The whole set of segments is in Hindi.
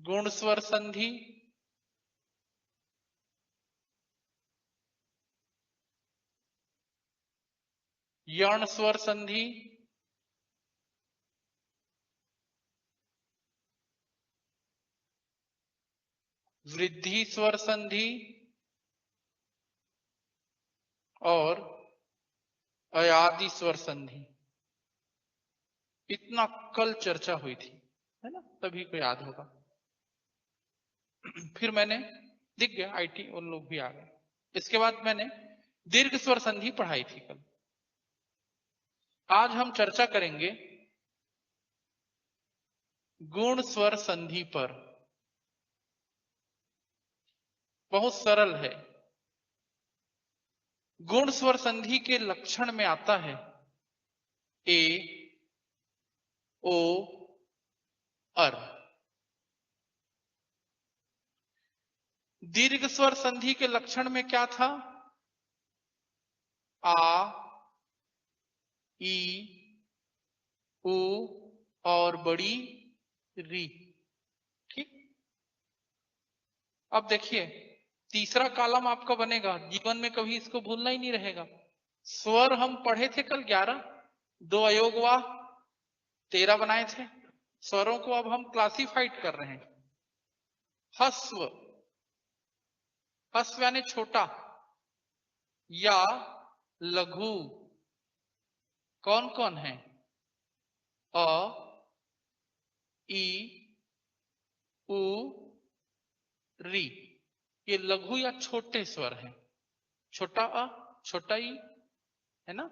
गुण स्वर संधि, यण स्वर संधि, वृद्धि स्वर संधि और अयादि स्वर संधि। इतना कल चर्चा हुई थी, है ना, सभी को याद होगा। फिर मैंने, दिख गया आईटी उन लोग भी आ गए। इसके बाद मैंने दीर्घ स्वर संधि पढ़ाई थी कल। आज हम चर्चा करेंगे गुण स्वर संधि पर। बहुत सरल है। गुण स्वर संधि के लक्षण में आता है ए, ओ, अर। दीर्घ स्वर संधि के लक्षण में क्या था? आ, ई, उ और बड़ी री। ठीक। अब देखिए, तीसरा कॉलम आपका बनेगा, जीवन में कभी इसको भूलना ही नहीं रहेगा। स्वर हम पढ़े थे कल 11, 2 अयोगवाह 13 बनाए थे। स्वरों को अब हम क्लासिफाइड कर रहे हैं। हस्व, हस्व यानी छोटा या लघु, कौन कौन है? अ, ई, उ, री। ये लघु या छोटे स्वर हैं। छोटा अ, छोटा ई, है ना।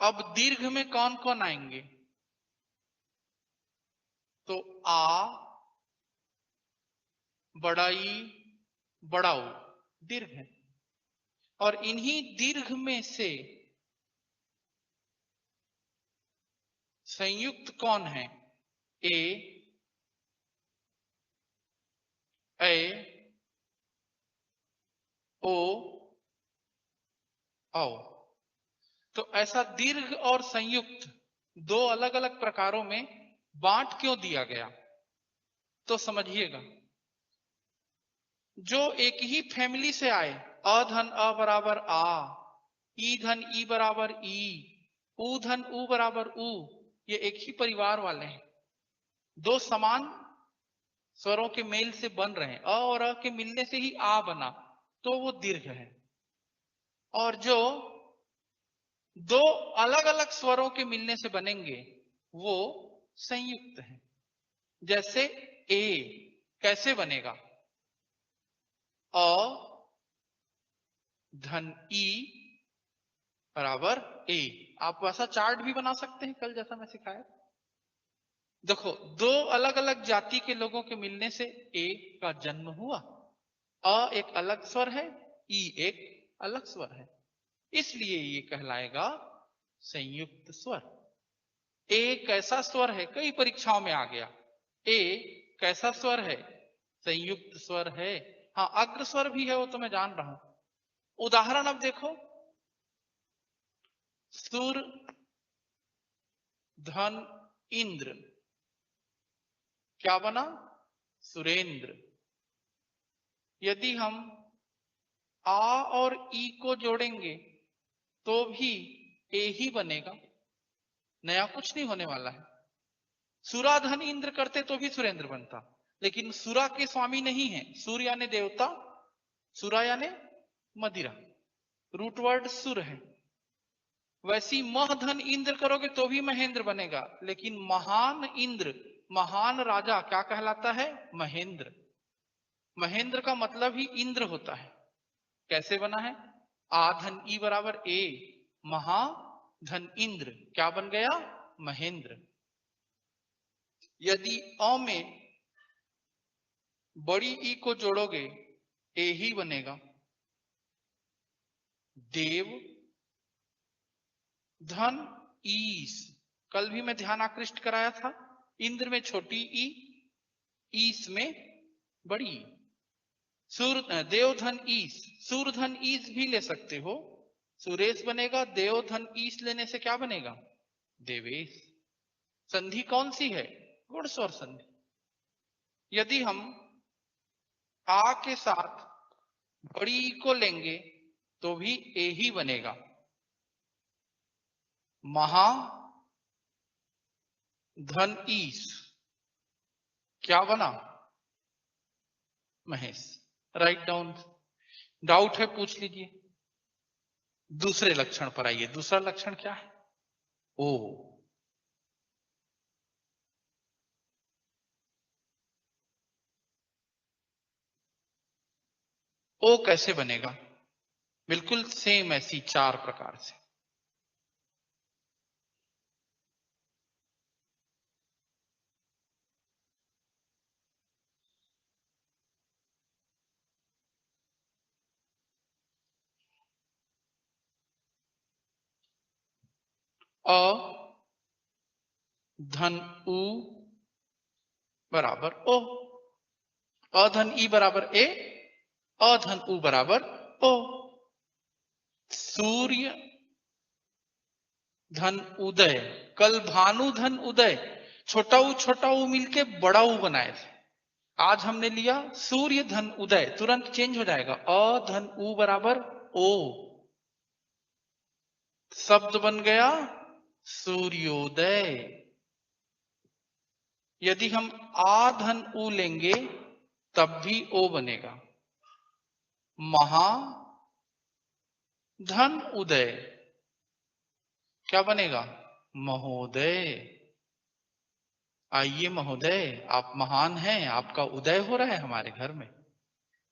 अब दीर्घ में कौन कौन आएंगे? तो आ, बड़ा ई, बड़ा उ दीर्घ है। और इन्हीं दीर्घ में से संयुक्त कौन है? ए, ऐ, ओ, औ। तो ऐसा दीर्घ और संयुक्त 2 अलग अलग प्रकारों में बांट क्यों दिया गया? तो समझिएगा, जो एक ही फैमिली से आए, अ धन अ बराबर आ, ई धन ई बराबर ई, उ धन उ बराबर उ, ये एक ही परिवार वाले हैं। 2 समान स्वरों के मेल से बन रहे हैं, अ और अ के मिलने से ही आ बना, तो वो दीर्घ है। और जो 2 अलग अलग स्वरों के मिलने से बनेंगे वो संयुक्त है। जैसे ए कैसे बनेगा? अ धन ई बराबर ए। आप वैसा चार्ट भी बना सकते हैं कल जैसा मैं सिखाया। देखो, 2 अलग अलग जाति के लोगों के मिलने से ए का जन्म हुआ। अ एक अलग स्वर है, ई एक अलग स्वर है, इसलिए ये कहलाएगा संयुक्त स्वर। ए कैसा स्वर है? कई परीक्षाओं में आ गया। ए कैसा स्वर है? संयुक्त स्वर है। हाँ, अग्र स्वर भी है, वो तो मैं जान रहा हूं। उदाहरण अब देखो, सुर धन इंद्र, क्या बना? सुरेंद्र। यदि हम आ और ई को जोड़ेंगे तो भी ए ही बनेगा, नया कुछ नहीं होने वाला है। सुरा धन इंद्र करते तो भी सुरेंद्र बनता, लेकिन सुरा के स्वामी नहीं है। सूर्य यानी देवता, सुरा यानी मदिरा, रूट वर्ड सुर है। वैसी मह धन इंद्र करोगे तो भी महेंद्र बनेगा, लेकिन महान इंद्र, महान राजा क्या कहलाता है? महेंद्र। महेंद्र का मतलब ही इंद्र होता है। कैसे बना है? आ धन ई बराबर ए, महा धन इंद्र, क्या बन गया? महेंद्र। यदि अ में बड़ी ई को जोड़ोगे ए ही बनेगा। देव धन ईस, कल भी मैं ध्यान आकृष्ट कराया था। इंद्र में छोटी ई, ईस में बड़ी ई। सूर देव धन ईस, सूर धन ईस भी ले सकते हो, सुरेश बनेगा। देव धन ईस लेने से क्या बनेगा? देवेश। संधि कौन सी है? गुण स्वर संधि। यदि हम आ के साथ बड़ी ई को लेंगे तो भी ए ही बनेगा। महा धन ईस क्या बना? महेश। Write down. डाउट है पूछ लीजिए। दूसरे लक्षण पर आइए। दूसरा लक्षण क्या है? ओ। ओ कैसे बनेगा? बिल्कुल सेम ऐसी 4 प्रकार से। अ धन उ बराबर ओ। अधन ई बराबर ए, अधन उ बराबर ओ। सूर्य धन उदय, कल भानु धन उदय, छोटा ऊ मिलके बड़ा ऊ बनाए थे। आज हमने लिया सूर्य धन उदय, तुरंत चेंज हो जाएगा। अ धन उ बराबर ओ, शब्द बन गया सूर्योदय। यदि हम आ धन उ लेंगे तब भी ओ बनेगा। महा धन उदय क्या बनेगा? महोदय। आइए महोदय, आप महान हैं, आपका उदय हो रहा है हमारे घर में।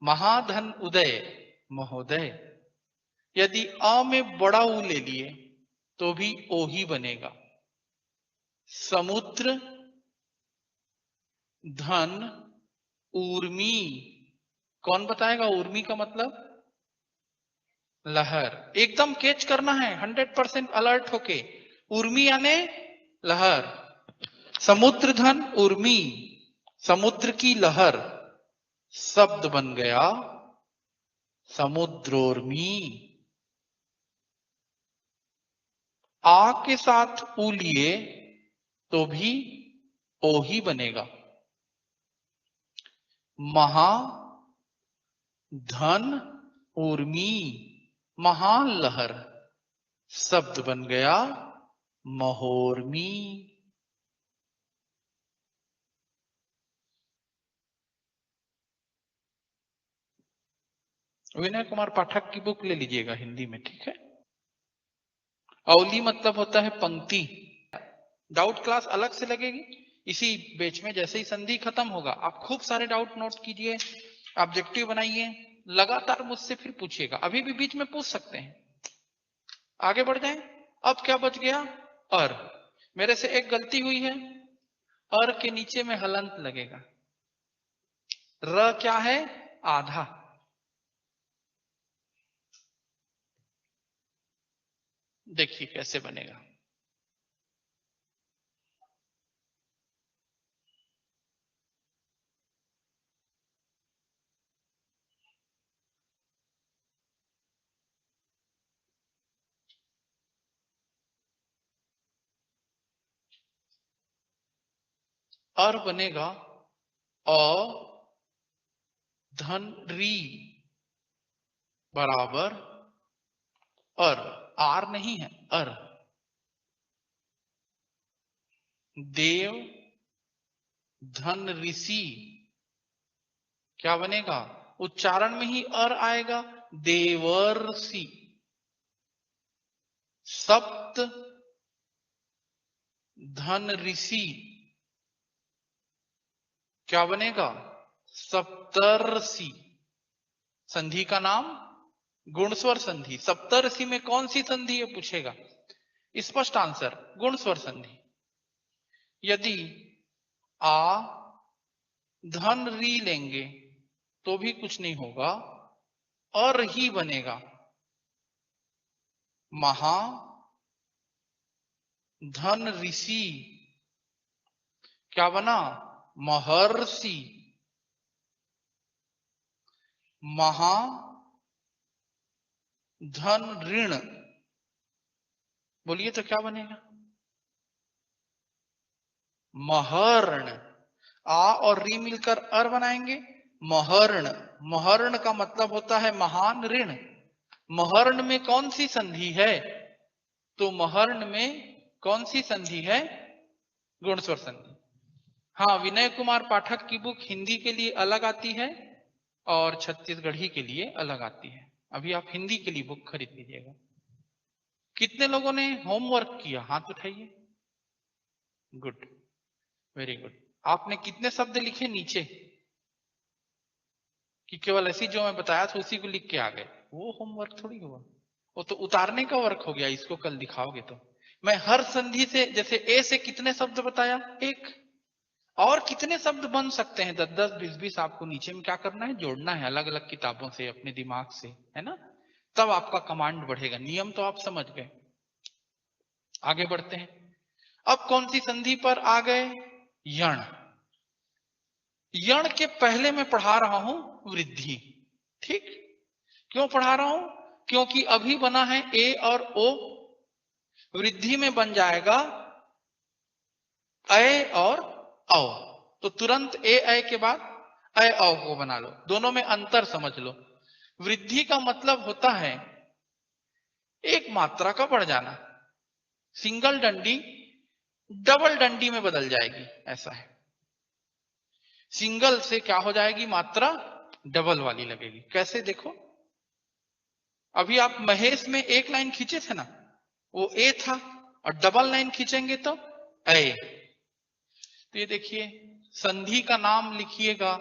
महाधन उदय महोदय। यदि अ में बड़ा ऊ ले लिए तो भी ओ ही बनेगा। समुद्र धन ऊर्मी। कौन बताएगा ऊर्मी का मतलब? लहर। एकदम कैच करना है 100% अलर्ट होके। उर्मी यानी लहर। समुद्र धन उर्मी, समुद्र की लहर। शब्द बन गया समुद्रोर्मी। आ के साथ उ लिए तो भी ओ ही बनेगा। महा धन उर्मी, महान लहर। शब्द बन गया महोर्मी। विनय कुमार पाठक की बुक ले लीजिएगा हिंदी में, ठीक है। अवली मतलब होता है पंक्ति। डाउट क्लास अलग से लगेगी इसी बैच में। जैसे ही संधि खत्म होगा आप खूब सारे डाउट नोट कीजिए, ऑब्जेक्टिव बनाइए, लगातार मुझसे फिर पूछिएगा। अभी भी बीच में पूछ सकते हैं। आगे बढ़ जाएं। अब क्या बच गया? और मेरे से एक गलती हुई है, और के नीचे में हलंत लगेगा। र क्या है? आधा। देखिए कैसे बनेगा। और बनेगा अ धन री बराबर अर। आर नहीं है, अर। देव धन ऋषि क्या बनेगा? उच्चारण में ही अर आएगा, देवर्षि। सप्त धन ऋषि क्या बनेगा? सप्तर्षि। संधि का नाम गुणस्वर संधि। सप्तर्षि में कौन सी संधि है पूछेगा? स्पष्ट आंसर गुणस्वर संधि। यदि आ धन री लेंगे तो भी कुछ नहीं होगा, और ही बनेगा। महा धन ऋषि क्या बना? महर्षि। महा धन ऋण बोलिए तो क्या बनेगा? महर्ण, आ और री मिलकर अर बनाएंगे, महर्ण। महर्ण का मतलब होता है महान ऋण। महर्ण में कौन सी संधि है? तो महर्ण में कौन सी संधि है? गुणस्वर संधि। हाँ, विनय कुमार पाठक की बुक हिंदी के लिए अलग आती है और छत्तीसगढ़ी के लिए अलग आती है। अभी आप हिंदी के लिए बुक खरीद लीजिएगा। कितने लोगों ने होमवर्क किया? हाथ उठाइए। Good, very good. आपने कितने शब्द लिखे नीचे? कि केवल ऐसी जो मैं बताया था उसी को लिख के आ गए? वो होमवर्क थोड़ी हुआ, वो तो उतारने का वर्क हो गया। इसको कल दिखाओगे तो मैं हर संधि से, जैसे ए से कितने शब्द बताया? एक। और कितने शब्द बन सकते हैं? 10-10, 20-20। आपको नीचे में क्या करना है? जोड़ना है अलग अलग किताबों से, अपने दिमाग से, है ना? तब आपका कमांड बढ़ेगा। नियम तो आप समझ गए। आगे बढ़ते हैं। अब कौन सी संधि पर आ गए? यण। यण के पहले मैं पढ़ा रहा हूं वृद्धि। ठीक, क्यों पढ़ा रहा हूं? क्योंकि अभी बना है ए और ओ, वृद्धि में बन जाएगा अय और औ। तो तुरंत ए अय के बाद अय औ को बना लो। दोनों में अंतर समझ लो। वृद्धि का मतलब होता है एक मात्रा का बढ़ जाना। सिंगल डंडी डबल डंडी में बदल जाएगी, ऐसा है। सिंगल से क्या हो जाएगी? मात्रा डबल वाली लगेगी। कैसे? देखो, अभी आप महेश में एक लाइन खींचे थे ना, वो ए था, और डबल लाइन खींचेंगे तो ए। तो ये देखिए, संधि का नाम लिखिएगा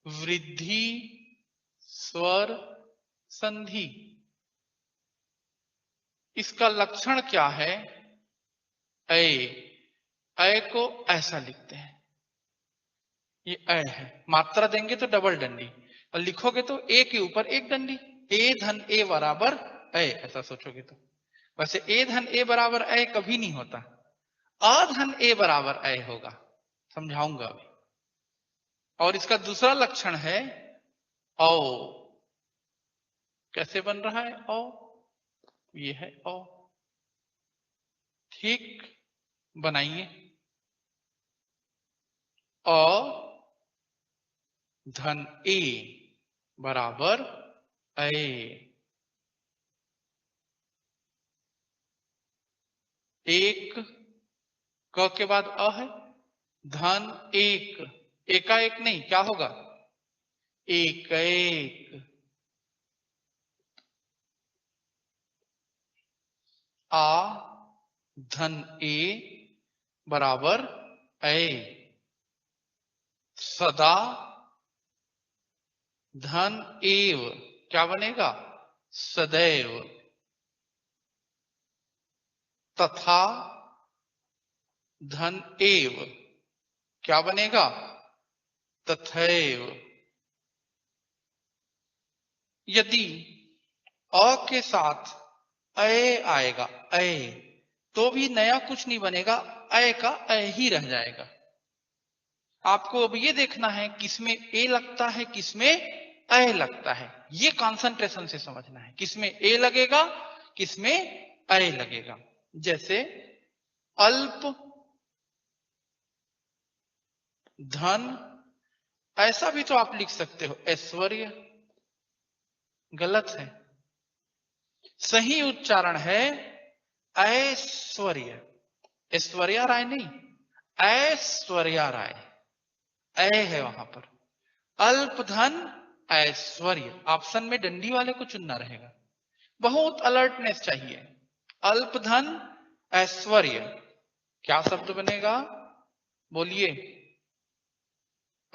वृद्धि स्वर संधि। इसका लक्षण क्या है? ए, ए को ऐसा लिखते हैं, ये ए है। मात्रा देंगे तो डबल डंडी, और लिखोगे तो ए के ऊपर एक डंडी। ए धन ए बराबर ए, ऐसा सोचोगे तो। वैसे ए धन ए बराबर ए कभी नहीं होता, अ धन ए बराबर ए होगा। समझाऊंगा अभी। और इसका दूसरा लक्षण है औ। कैसे बन रहा है औ? ये है औ। ठीक, बनाइए। अ धन ए बराबर ए। एक, क के बाद अ है, धन एक, एका एक नहीं, क्या होगा? एक एक। आ धन ए बराबर ए। सदा धन एव, क्या बनेगा? सदैव। तथा धन एव, क्या बनेगा? तथैव। यदि अ के साथ अय आएगा, अय, तो भी नया कुछ नहीं बनेगा, अय का अय ही रह जाएगा। आपको अब ये देखना है किसमें ए लगता है, किसमें अय लगता है। ये कंसंट्रेशन से समझना है, किसमें ए लगेगा, किसमें अय लगेगा। जैसे अल्प धन, ऐसा भी तो आप लिख सकते हो ऐश्वर्य। गलत है, सही उच्चारण है ऐश्वर्य। ऐश्वर्या राय नहीं, ऐश्वर्या राय। ऐ है वहां पर। अल्प धन ऐश्वर्य, ऑप्शन में डंडी वाले को चुनना रहेगा। बहुत अलर्टनेस चाहिए। अल्प धन ऐश्वर्य, क्या शब्द बनेगा? बोलिए।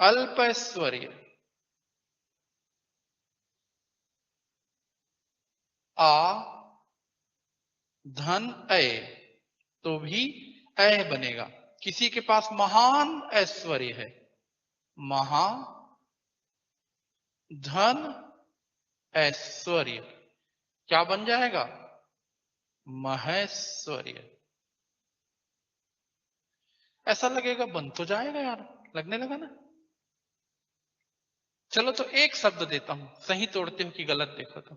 अल्प ऐश्वर्य। आ धन अय, तो भी अय बनेगा। किसी के पास महान ऐश्वर्य है, महा धन ऐश्वर्य, क्या बन जाएगा? महेश्वर्य। ऐसा लगेगा बन तो जाएगा यार, लगने लगा ना। चलो तो एक शब्द देता हूं, सही तोड़ते हो कि गलत देखो तो।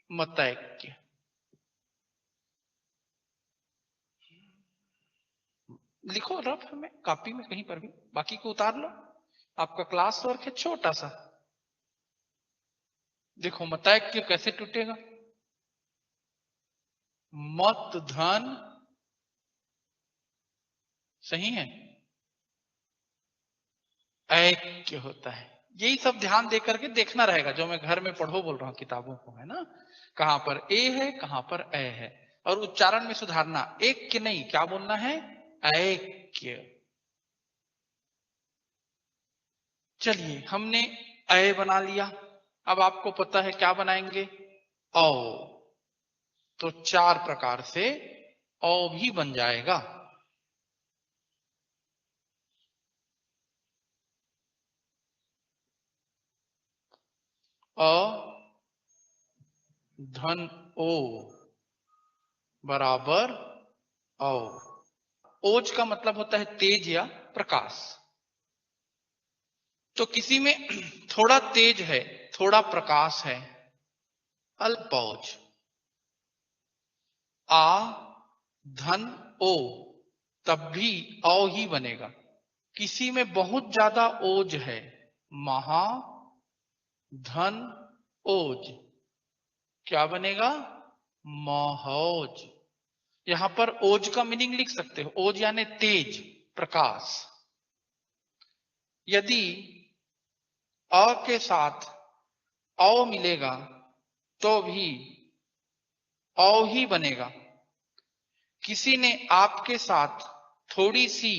मतैक्य। लिखो रफ में, कॉपी में कहीं पर भी, बाकी को उतार लो। आपका क्लास वर्क है छोटा सा। देखो मतैक्य कैसे टूटेगा? मत धन, सही है, ऐक्य होता है। यही सब ध्यान दे करके देखना रहेगा, जो मैं घर में पढ़ो बोल रहा हूँ किताबों को, है ना। कहां पर ए है, कहां पर ए है, और उच्चारण में सुधारना, ऐक्य नहीं, क्या बोलना है, ऐक्य। चलिए हमने अ बना लिया, अब आपको पता है क्या बनाएंगे, औ। तो 4 प्रकार से औ भी बन जाएगा। अ धन ओ बराबर औ। ओज का मतलब होता है तेज या प्रकाश। तो किसी में थोड़ा तेज है, थोड़ा प्रकाश है, अल्पौज। आ धन ओ, तब भी औ ही बनेगा। किसी में बहुत ज्यादा ओज है, महा धन ओज, क्या बनेगा, महोज। यहां पर ओज का मीनिंग लिख सकते हो, ओज यानी तेज, प्रकाश। यदि अ के साथ औ मिलेगा तो भी औ ही बनेगा। किसी ने आपके साथ थोड़ी सी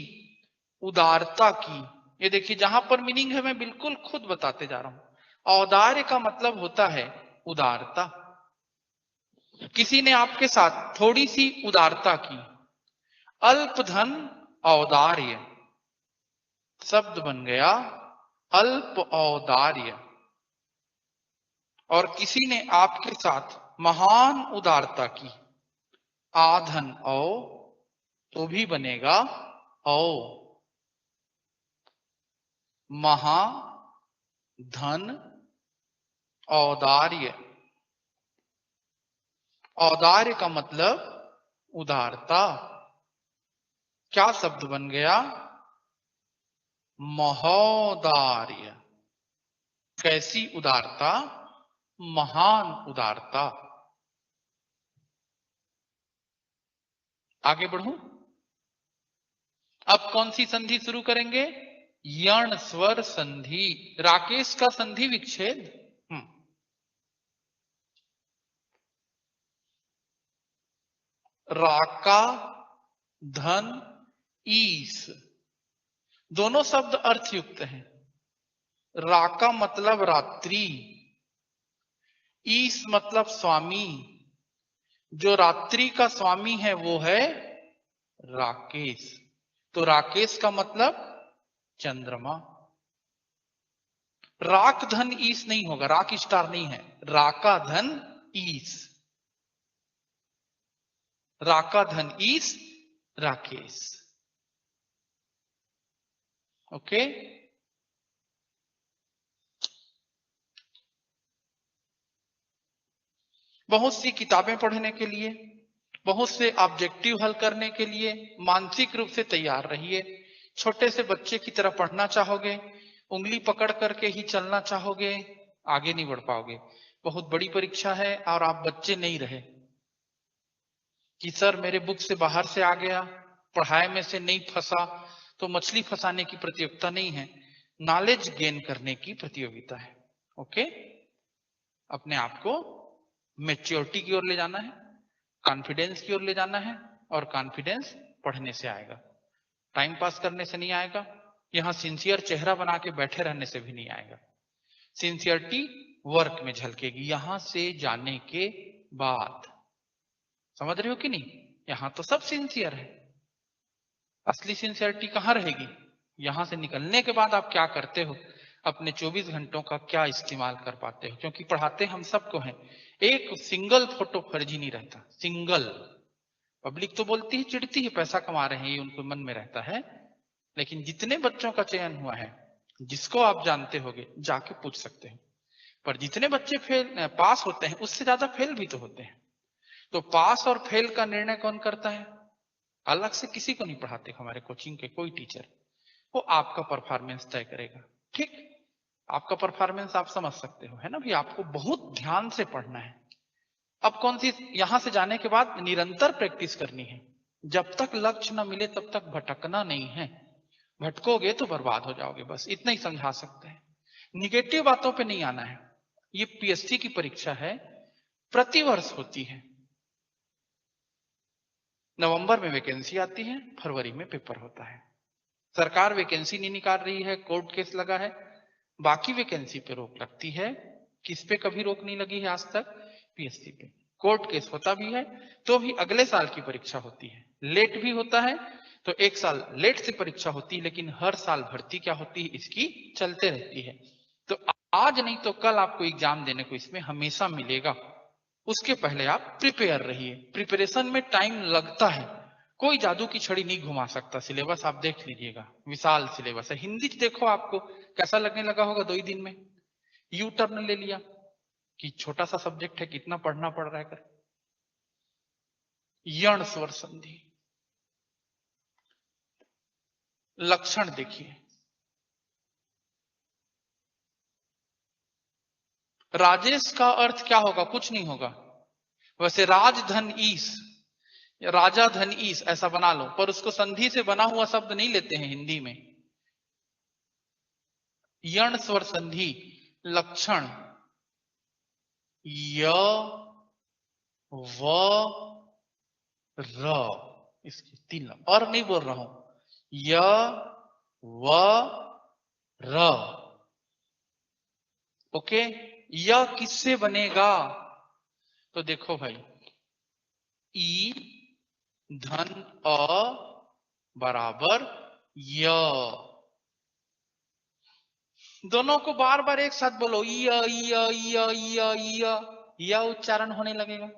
उदारता की, ये देखिए जहां पर मीनिंग है मैं बिल्कुल खुद बताते जा रहा हूं। औदार्य का मतलब होता है उदारता। किसी ने आपके साथ थोड़ी सी उदारता की, अल्प धन औदार्य, शब्द बन गया अल्प औदार्य। और किसी ने आपके साथ महान उदारता की, आधन औ, तो भी बनेगा औ। महा धन औदार्य, औदार्य का मतलब उदारता। क्या शब्द बन गया, महोदार्य। कैसी उदारता, महान उदारता। आगे बढ़ूं, अब कौन सी संधि शुरू करेंगे, यण स्वर संधि। राकेश का संधि विच्छेद। राका धन ईस, दोनों शब्द अर्थयुक्त हैं। राका मतलब रात्रि, ईस मतलब स्वामी। जो रात्रि का स्वामी है वो है राकेश। तो राकेश का मतलब चंद्रमा। राक धन ईस नहीं होगा, राक स्टार नहीं है, राका धन ईस, राका धन ईस राकेश। ओके। बहुत सी किताबें पढ़ने के लिए, बहुत से ऑब्जेक्टिव हल करने के लिए मानसिक रूप से तैयार रहिए। छोटे से बच्चे की तरह पढ़ना चाहोगे, उंगली पकड़ करके ही चलना चाहोगे, आगे नहीं बढ़ पाओगे। बहुत बड़ी परीक्षा है और आप बच्चे नहीं रहे कि सर मेरे बुक से बाहर से आ गया, पढ़ाई में से नहीं फंसा। तो मछली फंसाने की प्रतियोगिता नहीं है, नॉलेज गेन करने की प्रतियोगिता है। ओके, अपने आप को मैच्योरिटी की ओर ले जाना है, कॉन्फिडेंस की ओर ले जाना है। और कॉन्फिडेंस पढ़ने से आएगा, टाइम पास करने से नहीं आएगा। यहां सिंसियर चेहरा बना के बैठे रहने से भी नहीं आएगा। सिंसियरिटी वर्क में झलकेगी यहां से जाने के बाद। समझ रहे हो कि नहीं? यहां तो सब सिंसियर है, असली सिंसियरिटी कहां रहेगी? यहां से निकलने के बाद आप क्या करते हो, अपने 24 घंटों का क्या इस्तेमाल कर पाते हो। क्योंकि पढ़ाते हम सबको हैं, एक सिंगल फोटो फर्जी नहीं रहता, सिंगल। पब्लिक तो बोलती है, चिढ़ती है, पैसा कमा रहे हैं ये उनको मन में रहता है। लेकिन जितने बच्चों का चयन हुआ है, जिसको आप जानते होगे जाके पूछ सकते हो। पर जितने बच्चे फेल पास होते हैं उससे ज्यादा फेल भी तो होते हैं। तो पास और फेल का निर्णय कौन करता है? अलग से किसी को नहीं पढ़ाते हमारे कोचिंग के कोई टीचर, वो आपका परफॉर्मेंस तय करेगा। ठीक, आपका परफॉर्मेंस आप समझ सकते हो, है ना भाई, आपको बहुत ध्यान से पढ़ना है। अब कौन सी, यहां से जाने के बाद निरंतर प्रैक्टिस करनी है, जब तक लक्ष्य न मिले तब तक भटकना नहीं है, भटकोगे तो बर्बाद हो जाओगे, बस इतना ही समझा सकते हैं। निगेटिव बातों पे नहीं आना है। ये पीएससी की परीक्षा है, प्रतिवर्ष होती है। नवंबर में वैकेंसी आती है, फरवरी में पेपर होता है। सरकार वैकेंसी नहीं निकाल रही है, कोर्ट केस लगा है, बाकी वैकेंसी पे रोक लगती है। किस पे कभी रोक नहीं लगी है आज तक? पीएससी पे। कोर्ट केस होता भी है तो भी अगले साल की परीक्षा होती है, लेट भी होता है तो एक साल लेट से परीक्षा होती है, लेकिन हर साल भर्ती क्या होती है इसकी, चलते रहती है। तो आज नहीं तो कल आपको एग्जाम देने को इसमें हमेशा मिलेगा। उसके पहले आप प्रिपेयर रहिए। प्रिपरेशन में टाइम लगता है, कोई जादू की छड़ी नहीं घुमा सकता। सिलेबस आप देख लीजिएगा, विशाल सिलेबस है। हिंदी देखो, आपको कैसा लगने लगा होगा 2 ही दिन में, यू टर्न ले लिया कि छोटा सा सब्जेक्ट है, कितना पढ़ना पड़ रहा है कर। यण स्वर संधि लक्षण देखिए। राजेश का अर्थ क्या होगा? कुछ नहीं होगा। वैसे राजधन ईश, राजा धन ईश ऐसा बना लो, पर उसको संधि से बना हुआ शब्द नहीं लेते हैं हिंदी में। यण स्वर संधि लक्षण य व र, इसकी 3 और नहीं बोल रहा हूं, य व र। ओके, यह किससे बनेगा? तो देखो भाई, ई धन अ बराबर य, दोनों को बार बार एक साथ बोलो, यह उच्चारण होने लगेगा।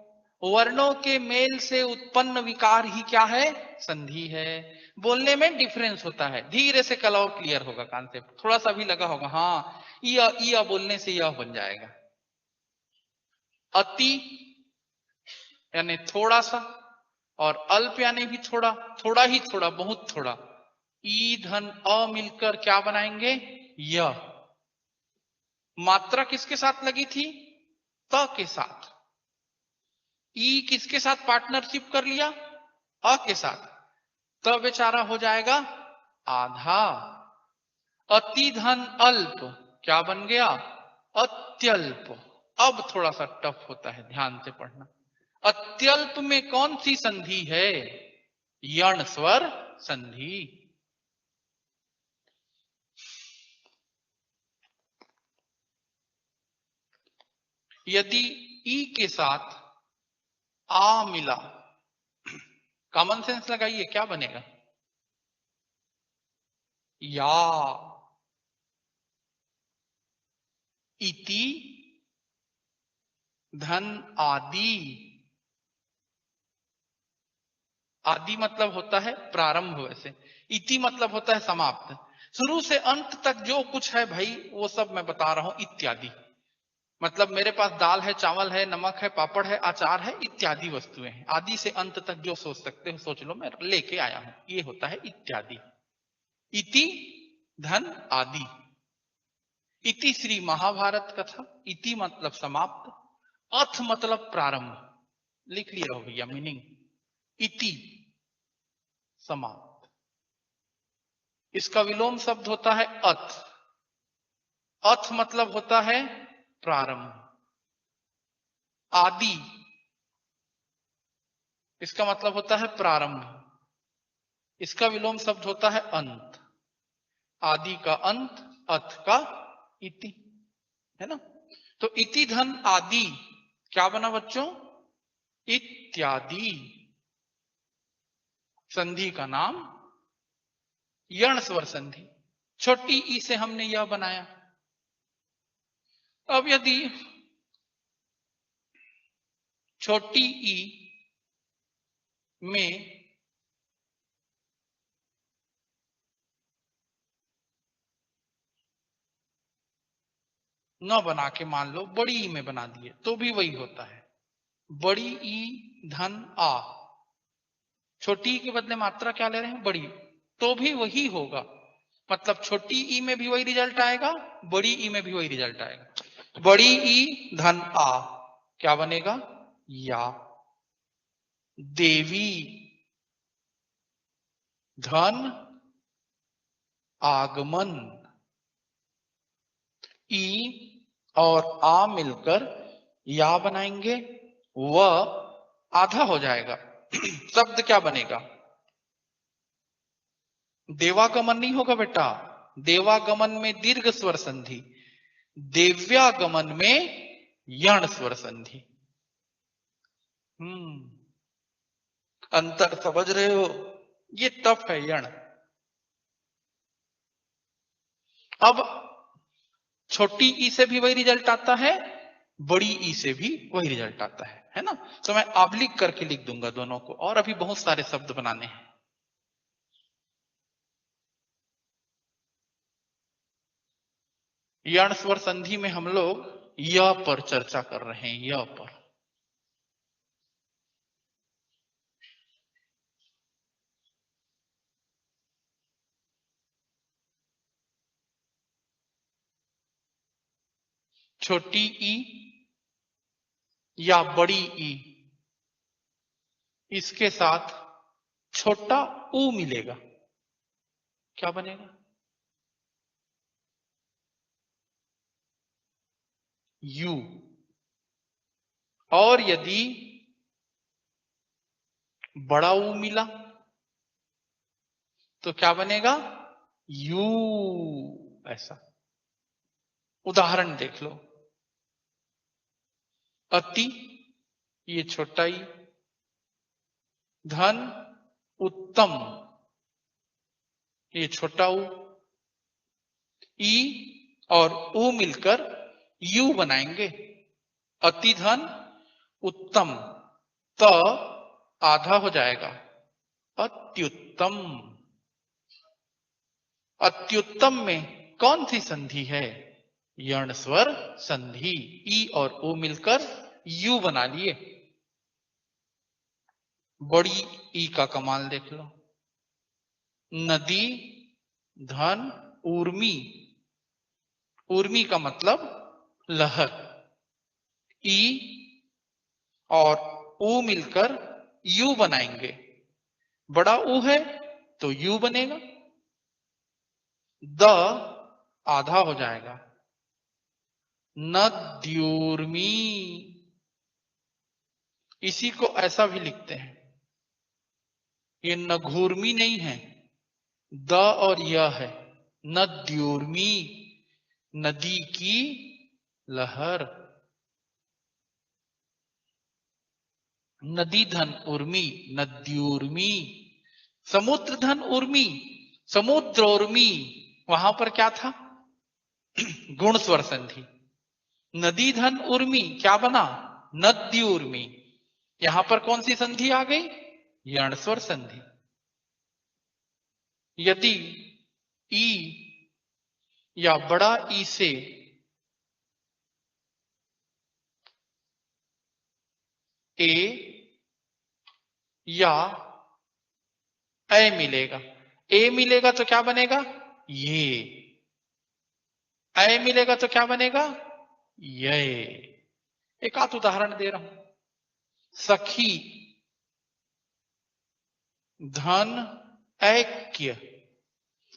वर्णों के मेल से उत्पन्न विकार ही क्या है? संधि है। बोलने में डिफरेंस होता है, धीरे से कल और क्लियर होगा कॉन्सेप्ट, थोड़ा सा भी लगा होगा, हाँ इया बोलने से यह बन जाएगा। अति यानी थोड़ा सा, और अल्प यानी भी थोड़ा, थोड़ा ही थोड़ा, बहुत थोड़ा। ई धन अ मिलकर क्या बनाएंगे? य। मात्रा किसके साथ लगी थी? त के साथ। ई किसके साथ पार्टनरशिप कर लिया? अ के साथ। त बेचारा हो जाएगा आधा। अति धन अल्प क्या बन गया? अत्यल्प। अब थोड़ा सा टफ होता है, ध्यान से पढ़ना। अत्यल्प में कौन सी संधि है? यण स्वर संधि। यदि ई के साथ आ मिला, कॉमन सेंस लगाइए, क्या बनेगा? या। इति धन आदि, आदि मतलब होता है प्रारंभ, वैसे इति मतलब होता है समाप्त। शुरू से अंत तक जो कुछ है भाई वो सब मैं बता रहा हूं, इत्यादि। मतलब मेरे पास दाल है, चावल है, नमक है, पापड़ है, अचार है, इत्यादि वस्तुएं हैं। आदि से अंत तक जो सोच सकते हो सोच लो, मैं लेके आया हूं, ये होता है इत्यादि। इति धन आदि। इति श्री महाभारत कथा। इति मतलब समाप्त, अथ मतलब प्रारंभ। लिख लिया हो भैया मीनिंग, इति समाप्त। इसका विलोम शब्द होता है अथ। अथ मतलब होता है प्रारंभ। आदि इसका मतलब होता है प्रारंभ, इसका विलोम शब्द होता है अंत। आदि का अंत, अथ का इति, है ना। तो इति धन आदि क्या बना बच्चों? इत्यादि। संधि का नाम यण स्वर संधि। छोटी ई से हमने यह बनाया। अब यदि छोटी ई में न बना के मान लो बड़ी ई में बना दिए तो भी वही होता है। बड़ी ई धन आ, छोटी ई के बदले मात्रा क्या ले रहे हैं, बड़ी, तो भी वही होगा। मतलब छोटी ई में भी वही रिजल्ट आएगा, बड़ी ई में भी वही रिजल्ट आएगा। बड़ी ई धन आ क्या बनेगा, या। देवी धन आगमन, ई और आ मिलकर या बनाएंगे, व आधा हो जाएगा। शब्द क्या बनेगा, देवागमन नहीं होगा बेटा, देवागमन में दीर्घ स्वर संधि, देव्यागमन में यण स्वर संधि। अंतर समझ रहे हो, ये टफ है यण। अब छोटी ई से भी वही रिजल्ट आता है, बड़ी ई से भी वही रिजल्ट आता है ना। तो मैं आबलिक करके लिख दूंगा दोनों को, और अभी बहुत सारे शब्द बनाने हैं। यण स्वर संधि में हम लोग य पर चर्चा कर रहे हैं, य पर। छोटी ई या बड़ी ई, इसके साथ छोटा ऊ मिलेगा, क्या बनेगा, यू। और यदि बड़ा ऊ मिला तो क्या बनेगा, यू। ऐसा उदाहरण देख लो, अति ये छोटा ई, धन उत्तम ये छोटा ऊ, ई और ऊ मिलकर यू बनाएंगे, अति धन उत्तम, त आधा हो जाएगा, अत्युत्तम। अत्युत्तम में कौन सी संधि है, यण स्वर संधि, ई और ऊ मिलकर यू बना लिए। बड़ी ई का कमाल देख लो, नदी धन ऊर्मी, ऊर्मी का मतलब लहर, ई और ऊ मिलकर यू बनाएंगे, बड़ा ऊ है तो यू बनेगा, द आधा हो जाएगा, नद्यूर्मी। इसी को ऐसा भी लिखते हैं, ये नघूर्मी नहीं है, द और यह है, नद्यूर्मी नदी की लहर। नदी धन उर्मी, नद्यूर्मी। समुद्र धन उर्मी, समुद्रोर्मी, वहां पर क्या था, गुण स्वर संधि। नदी धन उर्मी क्या बना, नद्यूर्मी, यहां पर कौन सी संधि आ गई, यण स्वर संधि। यदि ई या बड़ा ई से ए या ए मिलेगा, ए मिलेगा तो क्या बनेगा, ये, ए मिलेगा तो क्या बनेगा, ये। एक आध उदाहरण दे रहा हूं, सखी धन ऐक्य,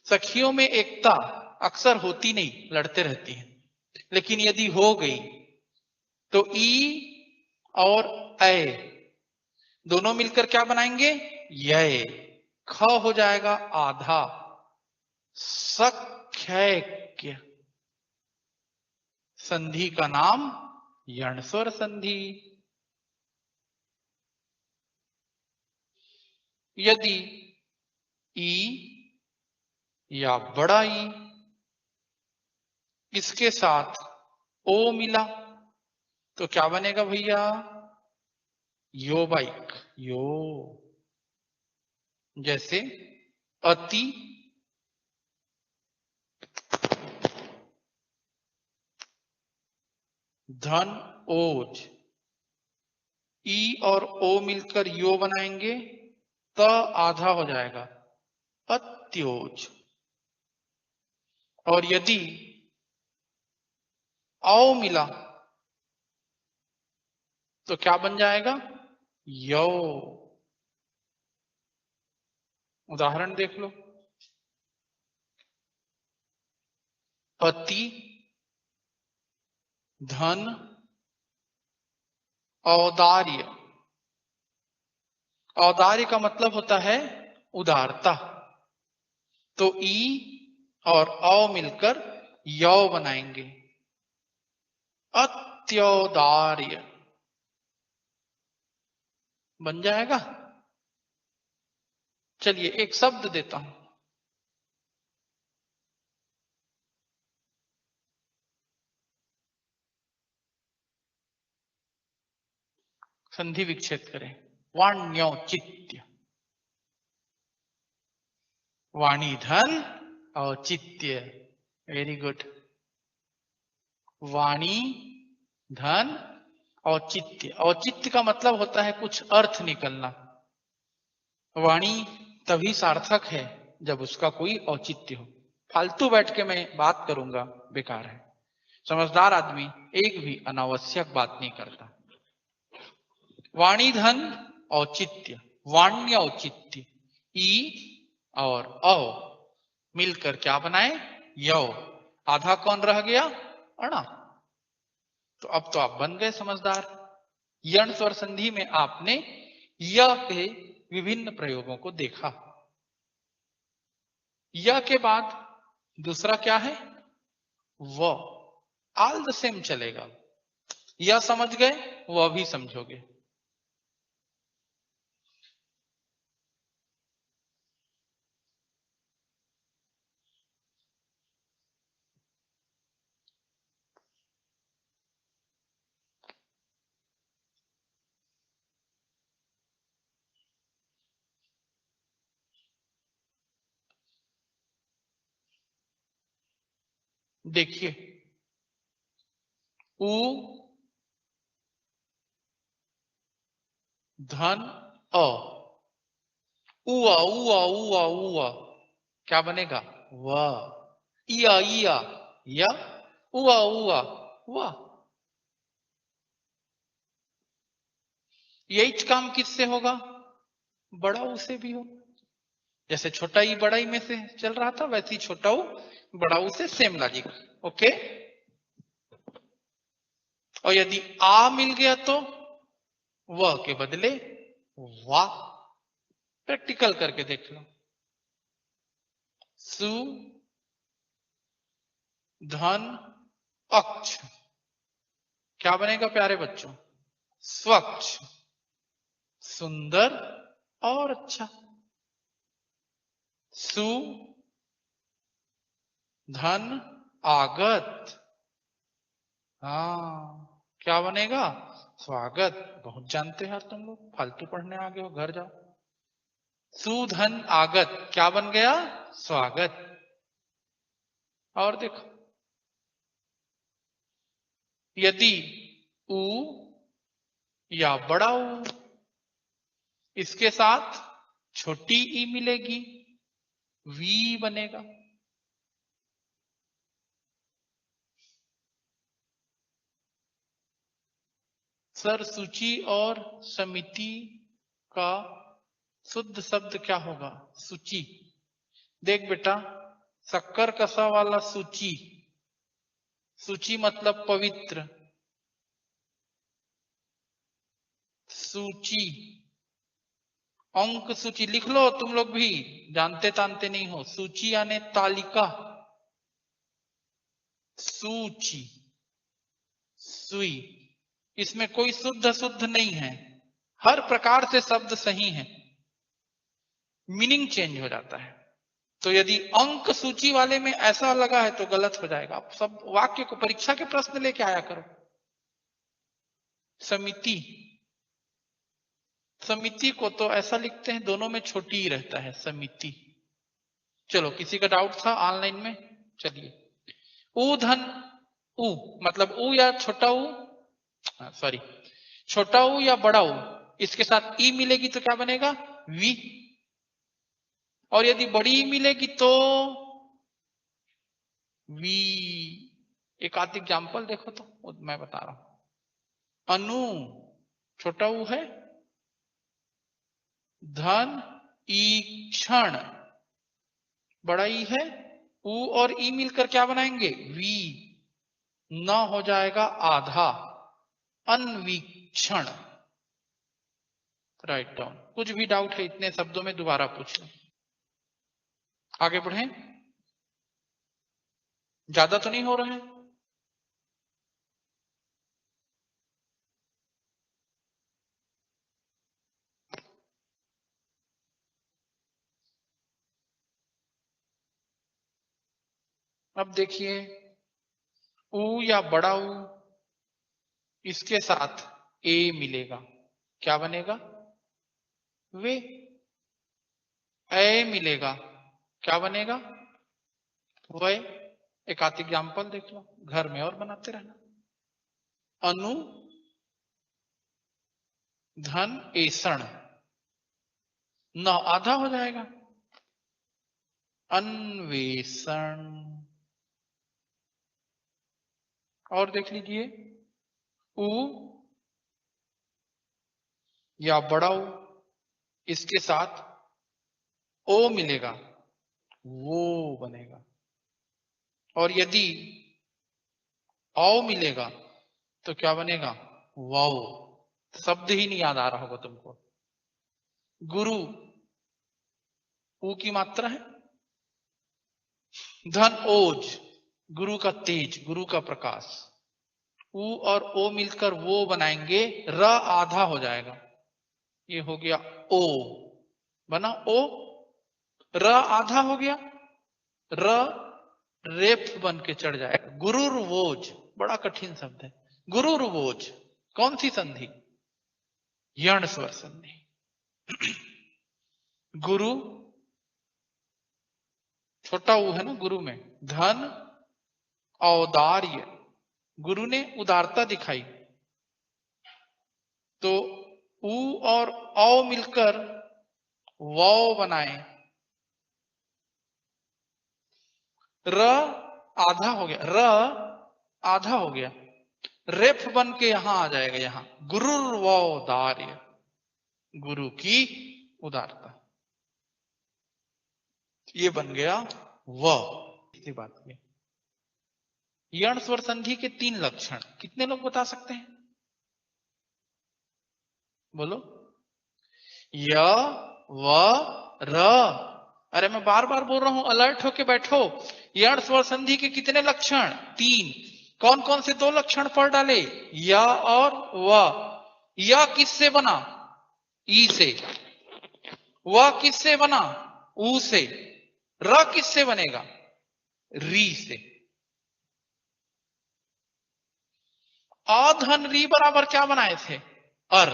सखियों में एकता अक्सर होती नहीं, लड़ते रहती हैं, लेकिन यदि हो गई तो ई और ए दोनों मिलकर क्या बनाएंगे, ये, ख हो जाएगा आधा, सख्यैक्य। संधि का नाम यण स्वर संधि। यदि ई या बड़ा ई इसके साथ ओ मिला तो क्या बनेगा भैया, यो बाइक, यो। जैसे अति धन ओज, ई और ओ मिलकर यो बनाएंगे, त आधा हो जाएगा अत्योज। और यदि औ मिला तो क्या बन जाएगा? यौ। उदाहरण देख लो। पति, धन, औदार्य। औदार्य का मतलब होता है उदारता। तो ई और औ मिलकर यौ बनाएंगे, अत्यौदार्य बन जाएगा। चलिए एक शब्द देता हूं, संधि विच्छेद करें। वाण्यौचित्य। वाणी धन, औचित्य। Very good. वाणी धन औचित्य। औचित्य का मतलब होता है कुछ अर्थ निकलना। वाणी तभी सार्थक है जब उसका कोई औचित्य हो। फालतू बैठ के मैं बात करूंगा बेकार है। समझदार आदमी एक भी अनावश्यक बात नहीं करता। वाणी धन औचित्य, वाण्य औचित्य। ई और औ मिलकर क्या बनाए? यौ। आधा कौन रह गया? अणा। तो अब तो आप बन गए समझदार। यण स्वर संधि में आपने य के विभिन्न प्रयोगों को देखा। य के बाद दूसरा क्या है? व। ऑल द सेम चलेगा। यह समझ गए, वह भी समझोगे। देखिए, उ धन अ, उआ उआ उआ उआ क्या बनेगा? व। इया इया या, उआ उआ वा। यही काम किससे होगा? बड़ा ऊ से भी होगा। जैसे छोटा ई बड़ा ई में से चल रहा था, वैसे ही छोटा ऊ बड़ा ऊ से सेम लॉजिक। ओके। और यदि आ मिल गया तो व के बदले वा। प्रैक्टिकल करके देख लो। सु धन अक्ष क्या बनेगा प्यारे बच्चों? स्वच्छ, सुंदर और अच्छा। सु धन आगत, हाँ क्या बनेगा? स्वागत। बहुत जानते हैं यार तुम लोग, फालतू पढ़ने आ गए हो, घर जाओ। सुधन आगत क्या बन गया? स्वागत। और देखो, यदि उ या बड़ा ऊ इसके साथ छोटी ई मिलेगी, वी बनेगा। सर सूची और समिति का शुद्ध शब्द क्या होगा? सूची। देख बेटा, शक्कर कसा वाला सूची, सूची मतलब पवित्र। सूची, अंक सूची लिख लो तुम लोग भी, जानते तानते नहीं हो। सूची यानी तालिका। सूची, सुई। इसमें कोई शुद्ध अशुद्ध नहीं है, हर प्रकार से शब्द सही है, मीनिंग चेंज हो जाता है। तो यदि अंक सूची वाले में ऐसा लगा है तो गलत हो जाएगा। आप सब वाक्य को परीक्षा के प्रश्न लेके आया करो। समिति, समिति को तो ऐसा लिखते हैं, दोनों में छोटी ही रहता है समिति। चलो किसी का डाउट था ऑनलाइन में? चलिए, ऊ धन ऊ मतलब ऊ या छोटा ऊ, सॉरी छोटा ऊ या बड़ा ऊ, इसके साथ ई मिलेगी तो क्या बनेगा? वी। और यदि बड़ी मिलेगी तो वी। एक आध एग्जाम्पल देखो तो, वो मैं बता रहा हूं। अनु छोटा ऊ है, धन ईक्षण बड़ा ई है, ऊ और ई मिलकर क्या बनाएंगे? वी। न हो जाएगा आधा, अनवीक्षण। Write down. कुछ भी डाउट है इतने शब्दों में दोबारा पूछ लो। आगे बढ़ें, ज्यादा तो नहीं हो रहा है? अब देखिए, ऊ या बड़ा ऊ, इसके साथ ए मिलेगा, क्या बनेगा? वे। ए मिलेगा, क्या बनेगा? वह। एक आध एग्जाम्पल देख लो, घर में और बनाते रहना। अनु धन एषण, न आधा हो जाएगा, अन्वेषण। और देख लीजिए, ऊ या बड़ा ऊ, इसके साथ ओ मिलेगा, वो बनेगा। और यदि औ मिलेगा तो क्या बनेगा? वाओ। शब्द ही नहीं याद आ रहा होगा तुमको। गुरु, ऊ की मात्रा है, धन ओज, गुरु का तेज, गुरु का प्रकाश। ऊ और ओ मिलकर वो बनाएंगे, र आधा हो जाएगा, ये हो गया ओ, बना ओ। र आधा हो गया, र रेफ बन के चढ़ जाएगा। गुरुर्वोज, बड़ा कठिन शब्द है। गुरुर्वोज कौन सी संधि? यण स्वर संधि। गुरु छोटा ऊ है ना गुरु में, धन औदार्य, गुरु ने उदारता दिखाई, तो ऊ और औ मिलकर वौ बनाए, र आधा हो गया, र आधा हो गया, रेफ बन के यहां आ जाएगा, यहां गुरुर्वौदार्य, गुरु की उदारता, ये बन गया व। इसी बात की यण स्वर संधि के 3 लक्षण कितने लोग बता सकते हैं? बोलो। य, व, र। अरे मैं बार बार बोल रहा हूं, अलर्ट होके बैठो। यण स्वर संधि के कितने लक्षण? 3। कौन कौन से 2 लक्षण पढ़ डाले? य और व। य किससे बना? ई से। व किससे बना? ऊ से। र किससे बनेगा? री से। अधन री बराबर क्या बनाए थे? अर।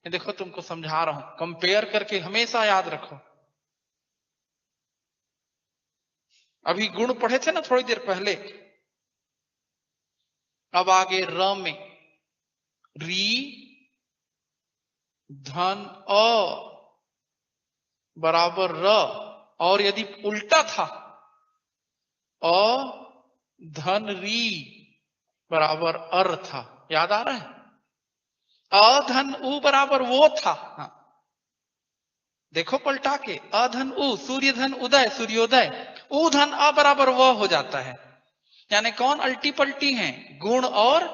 देखो तुमको समझा रहा हूं, कंपेयर करके हमेशा याद रखो। अभी गुण पढ़े थे ना थोड़ी देर पहले, अब आगे र में री धन अ बराबर र, और यदि उल्टा था अ धन री बराबर अर था, याद आ रहा है? अधन उ बराबर वो था। हाँ। देखो पलटा के, अधन उ, सूर्य धन उदय सूर्योदय, उ धन अ बराबर व हो जाता है। यानी कौन अल्टी पल्टी हैं? गुण और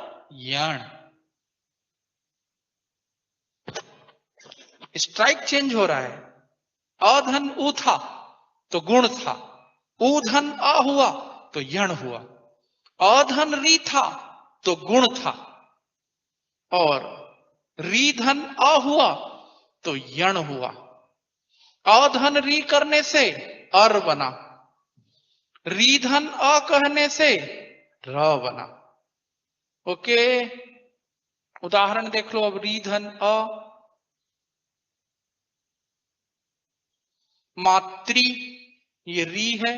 यण। स्ट्राइक चेंज हो रहा है। अधन उ था तो गुण था, उ धन अ हुआ तो यण हुआ, अधन री था तो गुण था, और री धन अ हुआ तो यण हुआ। अधन री करने से अर बना, री धन अ कहने से र बना। ओके, उदाहरण देख लो अब। री धन अ, मातृ, ये री है,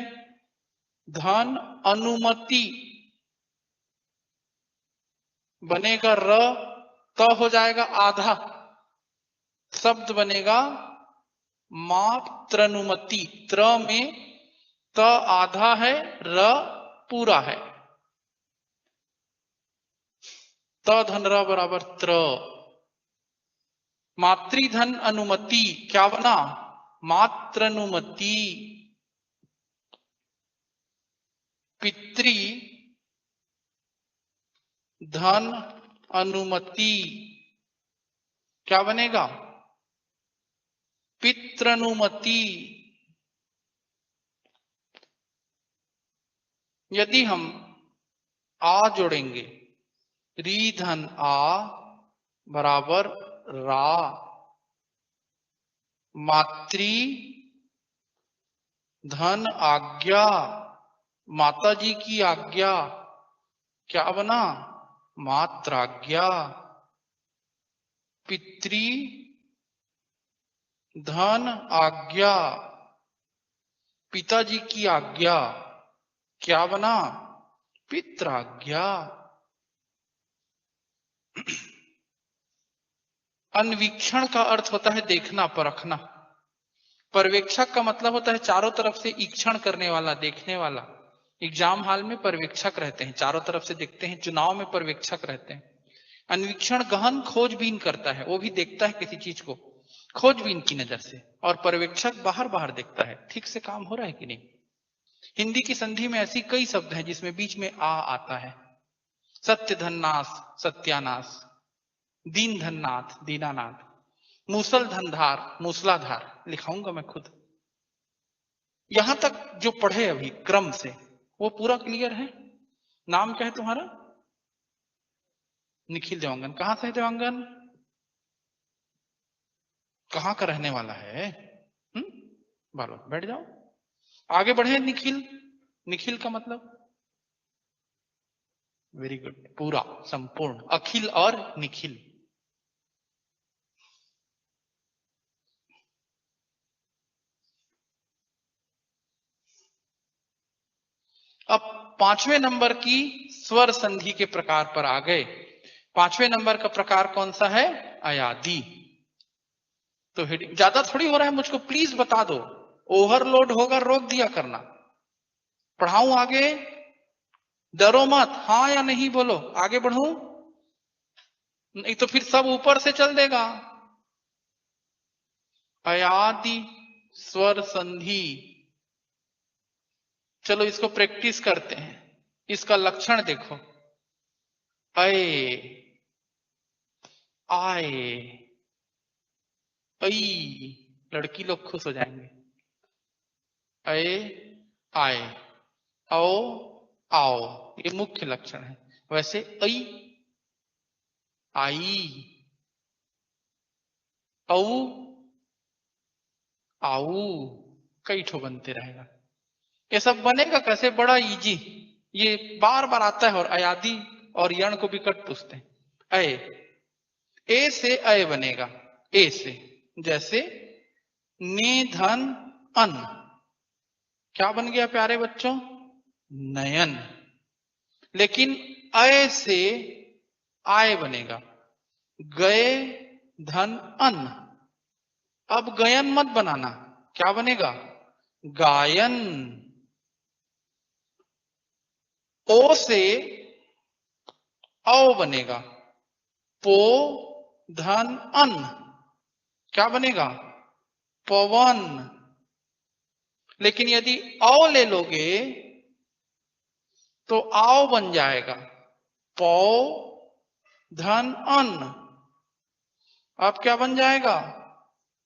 धन अनुमति बनेगा र, तो हो जाएगा आधा, शब्द बनेगा मात्रनुमति, त्र में त आधा है, र पूरा है। त धन र बराबर त्र। मातृधन अनुमति क्या बना? मात्रनुमति। पितृ धन अनुमति क्या बनेगा? पितृनुमति। यदि हम आ जोड़ेंगे, री धन आ बराबर रा। मातृ धन आज्ञा, माता जी की आज्ञा क्या बना? मात्राज्ञा। पितृ धन आज्ञा, पिताजी की आज्ञा क्या बना? पित्राज्ञा। अन्वीक्षण का अर्थ होता है देखना, परखना। पर्यवेक्षक का मतलब होता है चारों तरफ से ईक्षण करने वाला, देखने वाला। एग्जाम हॉल में पर्यवेक्षक रहते हैं, चारों तरफ से देखते हैं। चुनाव में पर्यवेक्षक रहते हैं। अन्वीक्षण गहन खोजबीन करता है, वो भी देखता है किसी चीज को खोजबीन की नजर से। और पर्यवेक्षक बाहर बाहर देखता है, ठीक से काम हो रहा है कि नहीं। हिंदी की संधि में ऐसी कई शब्द हैं जिसमें बीच में आ आता है। सत्य धननाश, सत्यानाश। दीन धननाथ, दीनानाथ। मूसल धनधार, मूसलाधार। लिखाऊंगा मैं खुद। यहां तक जो पढ़े अभी क्रम से वो पूरा क्लियर है। नाम क्या है तुम्हारा? निखिल देवांगन। कहां से है देवांगन? कहां का रहने वाला है? बालो बैठ जाओ। आगे बढ़े। निखिल, निखिल का मतलब? वेरी गुड, पूरा, संपूर्ण। अखिल और निखिल। अब 5वें नंबर की स्वर संधि के प्रकार पर आ गए। 5वें नंबर का प्रकार कौन सा है? अयादी। तो ज्यादा थोड़ी हो रहा है, मुझको प्लीज बता दो। ओवरलोड होगा, रोक दिया करना। पढ़ाऊं आगे? डरो मत, हाँ या नहीं बोलो। आगे बढ़ूं? नहीं तो फिर सब ऊपर से चल देगा। अयादी स्वर संधि। चलो इसको प्रैक्टिस करते हैं। इसका लक्षण देखो। अय, आए, ऐ। लड़की लोग खुश हो जाएंगे। अय, आए, औ, आओ, ये मुख्य लक्षण है। वैसे ऐ, आई, औ, आऊ, कई ठो बनते रहेगा। ये सब बनेगा कैसे? बड़ा इजी। ये बार बार आता है। और अयादी और यण को भी कट पूछते हैं। अय, ए से अय बनेगा। ए से, जैसे ने धन अन क्या बन गया प्यारे बच्चों? नयन। लेकिन अय से आय बनेगा। गए धन अन। अब गयन मत बनाना, क्या बनेगा? गायन। ओ से औ बनेगा। पो धन अन क्या बनेगा? पवन। लेकिन यदि औ ले लोगे तो आओ बन जाएगा। पौ धन अन। अब क्या बन जाएगा?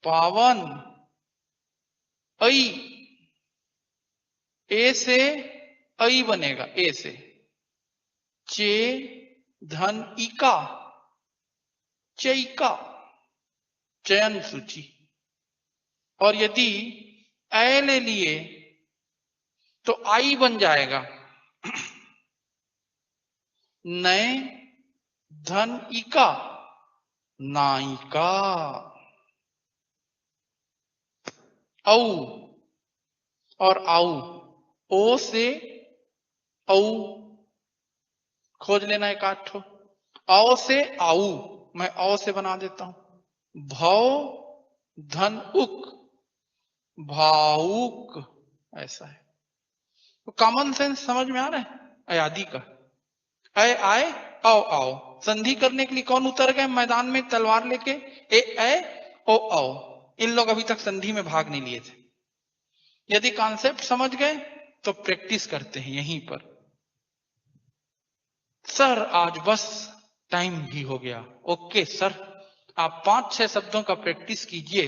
पावन। ऐ, ए से ऐ बनेगा। ए से चे धन इका, चैका, चयन सूची। और यदि ऐ ले लिए तो आई बन जाएगा। नए धन इका, नायिका। औ और आऊ, ओ से औ खोज लेना एक आठ ठो। औ से आऊ, मैं औ से बना देता हूं। भव धन उक, भावुक, ऐसा है। तो कॉमन सेंस समझ में आ रहा है? अयादी का अय आए आओ आओ, संधि करने के लिए कौन उतर गए मैदान में तलवार लेके? ए अय ओ आओ। इन लोग अभी तक संधि में भाग नहीं लिए थे। यदि कॉन्सेप्ट समझ गए तो प्रैक्टिस करते हैं यहीं पर। सर आज बस टाइम भी हो गया। ओके सर, आप 5-6 शब्दों का प्रैक्टिस कीजिए,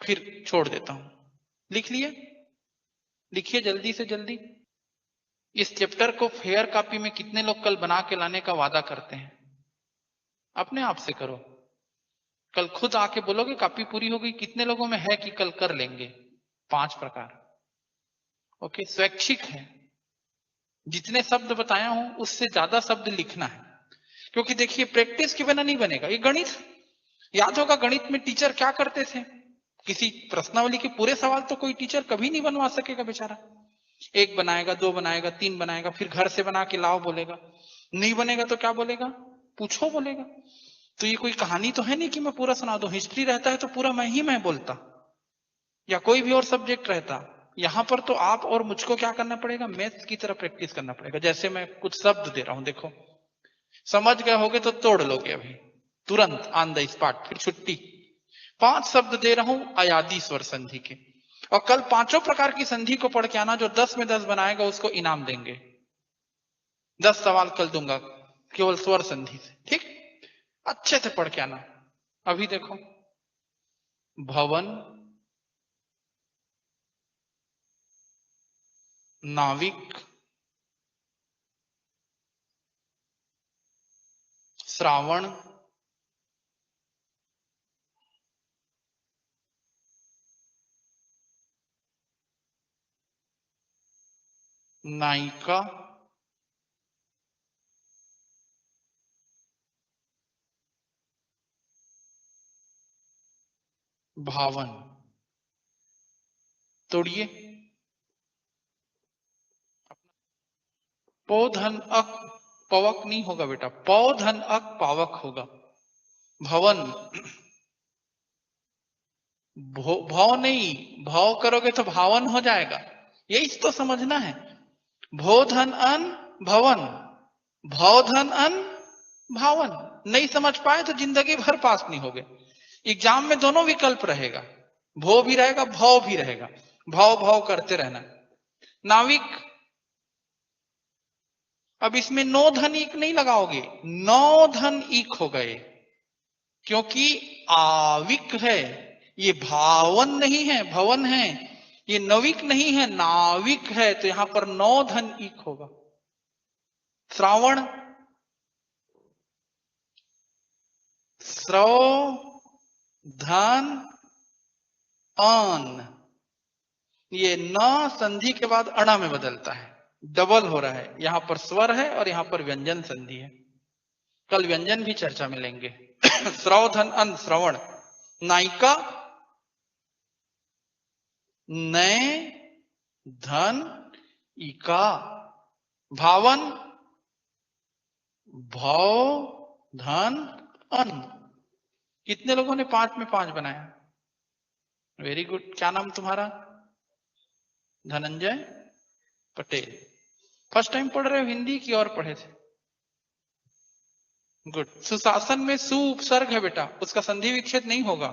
फिर छोड़ देता हूं। लिख लिए? लिखिए जल्दी से जल्दी। इस चैप्टर को फेयर कॉपी में कितने लोग कल बना के लाने का वादा करते हैं? अपने आप से करो। कल खुद आके बोलोगे कॉपी पूरी हो गई, कितने लोगों में है कि कल कर लेंगे? 5 प्रकार। ओके, स्वैच्छिक है। जितने शब्द बताया हूं उससे ज्यादा शब्द लिखना है, क्योंकि देखिए प्रैक्टिस के बिना नहीं बनेगा। ये गणित याद होगा, गणित में टीचर क्या करते थे? किसी प्रश्नावली के पूरे सवाल तो कोई टीचर कभी नहीं बनवा सकेगा बेचारा। 1 बनाएगा, 2 बनाएगा, 3 बनाएगा, फिर घर से बना के लाओ बोलेगा। नहीं बनेगा तो क्या बोलेगा? पूछो बोलेगा। तो ये कोई कहानी तो है नहीं कि मैं पूरा सुना दूं। हिस्ट्री रहता है तो पूरा मैं बोलता, या कोई भी और सब्जेक्ट रहता। यहां पर तो आप और मुझको क्या करना पड़ेगा? मैथ्स की तरह प्रैक्टिस करना पड़ेगा। जैसे मैं कुछ शब्द दे रहा हूं, देखो समझ गए होगे तो तोड़ लोगे अभी तुरंत ऑन द स्पॉट, फिर छुट्टी। 5 शब्द दे रहा हूं अयादी स्वर संधि के, और कल 5 प्रकार की संधि को पढ़ के आना। जो 10 में 10 बनाएगा उसको इनाम देंगे। 10 सवाल कल दूंगा केवल स्वर संधि से, ठीक? अच्छे से पढ़ के आना। अभी देखो, भवन, नाविक, श्रावण, नायिका, भावन। तोड़िए। पौधन अक पवक नहीं होगा बेटा, पौधन अक पावक होगा। भवन, भाव नहीं, भाव करोगे तो भावन हो जाएगा। यही तो समझना है। भोधन अन भवन, भवधन अन भावन। नहीं समझ पाए तो जिंदगी भर पास नहीं होगे। एग्जाम में दोनों विकल्प रहेगा, भो भी रहेगा भाव भी रहेगा। भाव भाव करते रहना। नाविक, अब इसमें नो धन ईक नहीं लगाओगे, नौ धन ईक हो गए, क्योंकि आविक है। ये भावन नहीं है, भवन है। ये नविक नहीं है, नाविक है। तो यहां पर 9 धन ईक होगा। श्रावण, श्रव धन अन। ये न संधि के बाद अणा में बदलता है, डबल हो रहा है। यहां पर स्वर है और यहां पर व्यंजन संधि है। कल व्यंजन भी चर्चा में लेंगे। श्रव धन अन श्रवण। नायिका, नए धन इका। भावन, भव धन अन। कितने लोगों ने 5 में 5 बनाया? Very good. क्या नाम तुम्हारा? धनंजय पटेल। फर्स्ट टाइम पढ़ रहे हो हिंदी की और पढ़े थे? गुड। सुशासन में सु उपसर्ग है बेटा, उसका संधि विच्छेद नहीं होगा,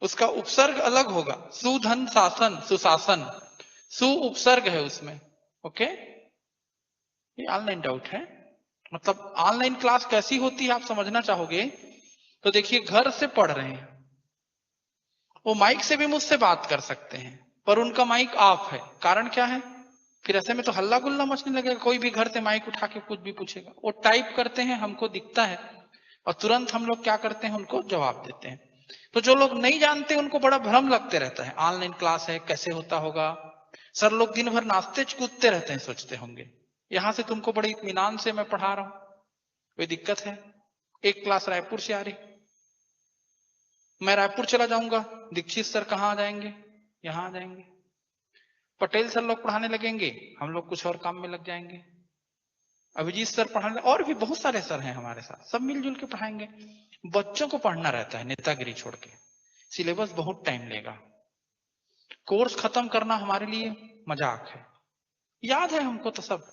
उसका उपसर्ग अलग होगा। सुधन शासन, सुशासन, सु उपसर्ग है उसमें। ओके, ये ऑनलाइन डाउट है। मतलब ऑनलाइन क्लास कैसी होती है आप समझना चाहोगे तो देखिए, घर से पढ़ रहे हैं, वो माइक से भी मुझसे बात कर सकते हैं, पर उनका माइक ऑफ है। कारण क्या है? फिर ऐसे में तो हल्ला गुल्ला मचने लगेगा, कोई भी घर से माइक उठा के कुछ भी पूछेगा। वो टाइप करते हैं, हमको दिखता है, और तुरंत हम लोग क्या करते हैं, उनको जवाब देते हैं। तो जो लोग नहीं जानते उनको बड़ा भ्रम लगते रहता है, ऑनलाइन क्लास है कैसे होता होगा, सर लोग दिन भर नाचते कूदते रहते हैं, सोचते होंगे। यहां से तुमको बड़े इत्मीनान से मैं पढ़ा रहा हूं, कोई दिक्कत है? एक क्लास रायपुर से आ रही, मैं रायपुर चला जाऊंगा, दीक्षित सर कहाँ आ जाएंगे? यहाँ आ जाएंगे। पटेल सर लोग पढ़ाने लगेंगे, हम लोग कुछ और काम में लग जाएंगे। अभिजीत सर पढ़ाने, और भी बहुत सारे सर हैं हमारे साथ, सब मिलजुल के पढ़ाएंगे। बच्चों को पढ़ना रहता है नेतागिरी छोड़ के, सिलेबस बहुत टाइम लेगा। कोर्स खत्म करना हमारे लिए मजाक है। याद है हमको तो सब।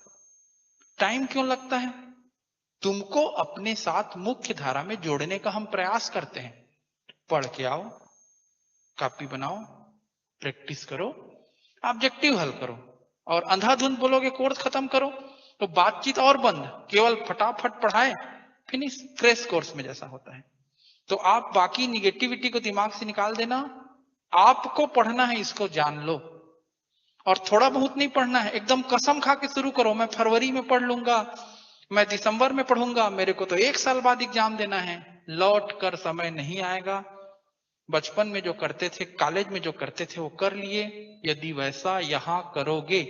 टाइम क्यों लगता है? तुमको अपने साथ मुख्य धारा में जोड़ने का हम प्रयास करते हैं। पढ़ के आओ, कॉपी बनाओ, प्रैक्टिस करो, ऑब्जेक्टिव हल करो। और अंधाधुंध बोलोगे कोर्स खत्म करो, तो बातचीत और बंद, केवल फटाफट पढ़ाए, फिनिश, फ्रेश कोर्स में जैसा होता है। तो आप बाकी निगेटिविटी को दिमाग से निकाल देना। आपको पढ़ना है, इसको जान लो। और थोड़ा बहुत नहीं पढ़ना है, एकदम कसम खा के शुरू करो। मैं फरवरी में पढ़ लूंगा, मैं दिसंबर में पढ़ूंगा, मेरे को तो 1 साल बाद एग्जाम देना है। लौट कर समय नहीं आएगा। बचपन में जो करते थे, कॉलेज में जो करते थे, वो कर लिए। यदि वैसा यहां करोगे,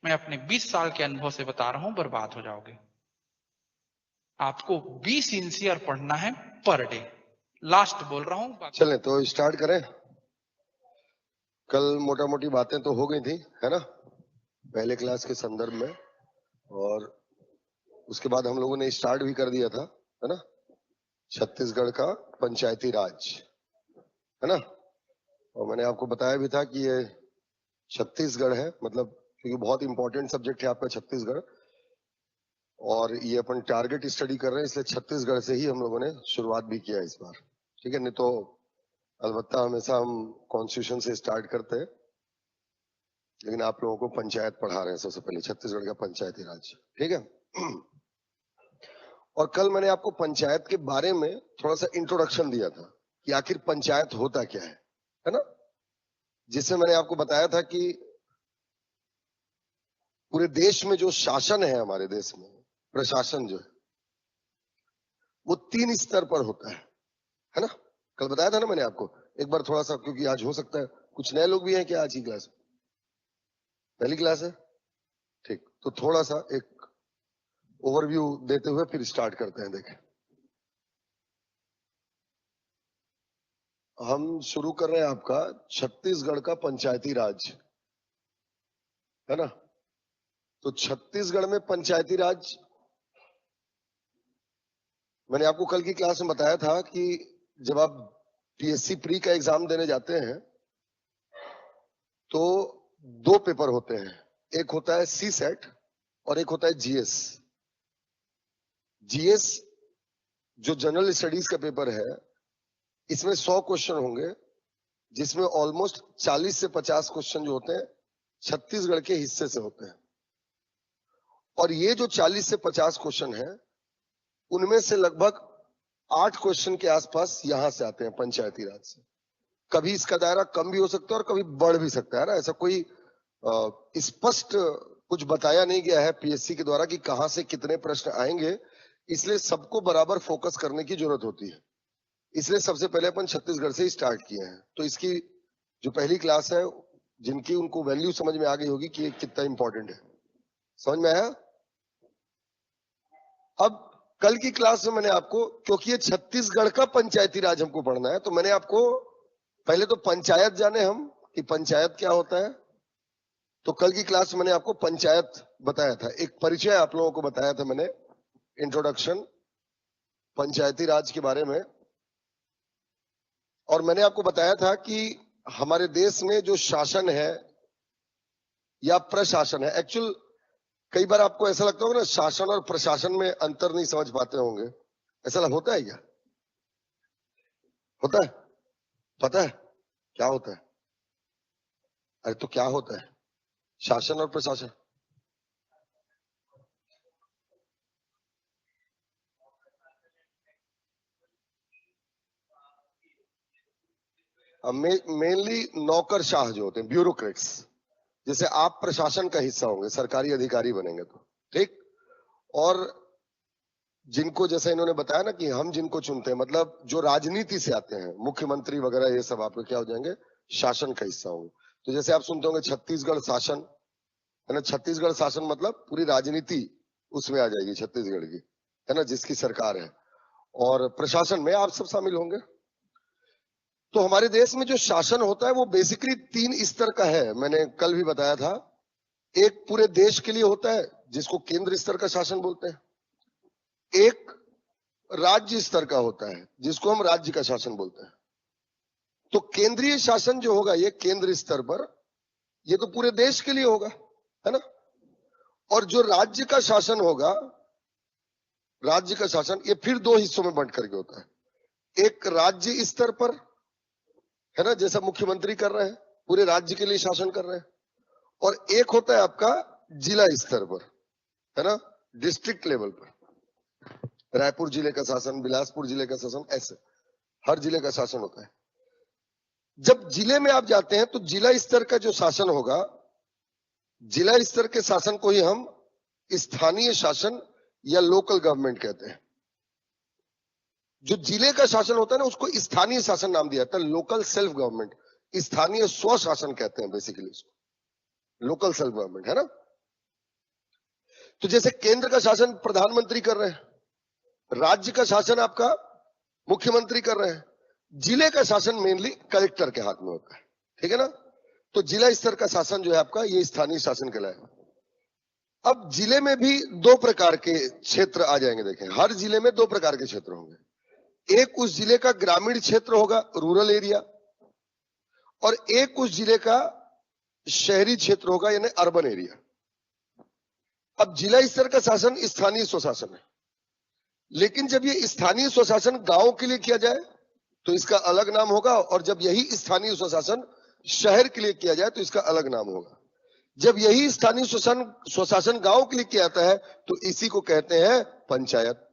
मैं अपने 20 साल के अनुभव से बता रहा हूं, बर्बाद हो जाओगे। आपको 20 सिंसियर पढ़ना है पर डे। लास्ट बोल रहा हूं। चलें तो स्टार्ट करें। कल मोटा मोटी बातें तो हो गई थी, है ना, पहले क्लास के संदर्भ में। और उसके बाद हम लोगों ने स्टार्ट भी कर दिया था, है ना, छत्तीसगढ़ का पंचायती राज, है ना। और मैंने आपको बताया भी था कि ये छत्तीसगढ़ है, मतलब क्योंकि बहुत इंपॉर्टेंट सब्जेक्ट है आपका छत्तीसगढ़, और ये अपन टारगेट स्टडी कर रहे हैं, इसलिए छत्तीसगढ़ से ही हम लोगों ने शुरुआत भी किया इस बार। ठीक है, नहीं तो अलबत्ता हमेशा हम कॉन्स्टिट्यूशन से स्टार्ट करते हैं, लेकिन आप लोगों को पंचायत पढ़ा रहे हैं सबसे पहले, छत्तीसगढ़ का पंचायती राज। ठीक है। और कल मैंने आपको पंचायत के बारे में थोड़ा सा इंट्रोडक्शन दिया था कि आखिर पंचायत होता क्या है ना, जिससे मैंने आपको बताया था कि पूरे देश में जो शासन है, हमारे देश में प्रशासन जो है, वो 3 स्तर पर होता है ना। कल बताया था ना मैंने आपको। एक बार थोड़ा सा, क्योंकि आज हो सकता है कुछ नए लोग भी हैं, क्या आज की क्लास पहली क्लास है? ठीक, तो थोड़ा सा एक ओवरव्यू देते हुए फिर स्टार्ट करते हैं। देखें, हम शुरू कर रहे हैं आपका छत्तीसगढ़ का पंचायती राज, है ना। तो छत्तीसगढ़ में पंचायती राज, मैंने आपको कल की क्लास में बताया था कि जब आप पीएससी प्री का एग्जाम देने जाते हैं तो 2 पेपर होते हैं, एक होता है सी सेट और एक होता है जीएस। जीएस जो जनरल स्टडीज का पेपर है, इसमें 100 क्वेश्चन होंगे, जिसमें ऑलमोस्ट 40 से 50 क्वेश्चन जो होते हैं छत्तीसगढ़ के हिस्से से होते हैं। और ये जो 40 से 50 क्वेश्चन है, उनमें से लगभग 8 क्वेश्चन के आसपास यहां से आते हैं पंचायती राज से। कभी इसका दायरा कम भी हो सकता है और कभी बढ़ भी सकता है ना। ऐसा कोई स्पष्ट कुछ बताया नहीं गया है पीएससी के द्वारा कि कहां से कितने प्रश्न आएंगे, इसलिए सबको बराबर फोकस करने की जरूरत होती है। इसलिए सबसे पहले अपन छत्तीसगढ़ से ही स्टार्ट किए हैं। तो इसकी जो पहली क्लास है, जिनकी उनको वैल्यू समझ में आ गई होगी कि ये कितना इंपॉर्टेंट है, समझ में आया। अब कल की क्लास में मैंने आपको, क्योंकि ये छत्तीसगढ़ का पंचायती राज हमको पढ़ना है, तो मैंने आपको पहले तो पंचायत जाने हम कि पंचायत क्या होता है। तो कल की क्लास में मैंने आपको पंचायत बताया था, एक परिचय आप लोगों को बताया था मैंने, इंट्रोडक्शन पंचायती राज के बारे में। और मैंने आपको बताया था कि हमारे देश में जो शासन है या प्रशासन है, एक्चुअल कई बार आपको ऐसा लगता होगा ना, शासन और प्रशासन में अंतर नहीं समझ पाते होंगे, ऐसा होता है क्या? होता है? पता है क्या होता है? अरे तो क्या होता है शासन और प्रशासन? मेनली नौकरशाह जो होते हैं, ब्यूरोक्रेट्स। जैसे आप प्रशासन का हिस्सा होंगे, सरकारी अधिकारी बनेंगे तो ठीक। और जिनको, जैसे इन्होंने बताया ना कि हम जिनको चुनते हैं, मतलब जो राजनीति से आते हैं, मुख्यमंत्री वगैरह, ये सब आपके क्या हो जाएंगे, शासन का हिस्सा होंगे। तो जैसे आप सुनते होंगे छत्तीसगढ़ शासन, है ना। छत्तीसगढ़ शासन मतलब पूरी राजनीति उसमें आ जाएगी छत्तीसगढ़ की, है ना, जिसकी सरकार है। और प्रशासन में आप सब शामिल होंगे। तो हमारे देश में जो शासन होता है वो बेसिकली 3 स्तर का है, मैंने कल भी बताया था। एक पूरे देश के लिए होता है, जिसको केंद्र स्तर का शासन बोलते हैं। एक राज्य स्तर का होता है, जिसको हम राज्य का शासन बोलते हैं। तो केंद्रीय शासन जो होगा ये केंद्र स्तर पर, ये तो पूरे देश के लिए होगा, है ना। और जो राज्य का शासन होगा, राज्य का शासन ये फिर दो हिस्सों में बंट करके होता है। एक राज्य स्तर पर, है ना, जैसा मुख्यमंत्री कर रहे हैं, पूरे राज्य के लिए शासन कर रहे हैं। और एक होता है आपका जिला स्तर पर, है ना, डिस्ट्रिक्ट लेवल पर। रायपुर जिले का शासन, बिलासपुर जिले का शासन, ऐसे हर जिले का शासन होता है। जब जिले में आप जाते हैं तो जिला स्तर का जो शासन होगा, जिला स्तर के शासन को ही हम स्थानीय शासन या लोकल गवर्नमेंट कहते हैं। जो जिले का शासन होता है ना, उसको स्थानीय शासन नाम दिया जाता है, लोकल सेल्फ गवर्नमेंट, स्थानीय स्व शासन कहते हैं बेसिकली इसको, लोकल सेल्फ गवर्नमेंट, है ना। तो जैसे केंद्र का शासन प्रधानमंत्री कर रहे हैं, राज्य का शासन आपका मुख्यमंत्री कर रहे हैं, जिले का शासन मेनली कलेक्टर के हाथ में होता है, ठीक है ना। तो जिला स्तर का शासन जो है आपका, ये स्थानीय शासन कहलाएगा। अब जिले में भी दो प्रकार के क्षेत्र आ जाएंगे। देखें, हर जिले में दो प्रकार के क्षेत्र होंगे। एक उस जिले का ग्रामीण क्षेत्र होगा, रूरल एरिया, और एक उस जिले का शहरी क्षेत्र होगा, यानी अर्बन एरिया। अब जिला स्तर का शासन स्थानीय स्वशासन है, लेकिन जब ये स्थानीय स्वशासन गांव के लिए किया जाए तो इसका अलग नाम होगा, और जब यही स्थानीय स्वशासन शहर के लिए किया जाए तो इसका अलग नाम होगा। जब यही स्थानीय स्वशासन गांव के लिए किया जाता है तो इसी को कहते हैं पंचायत,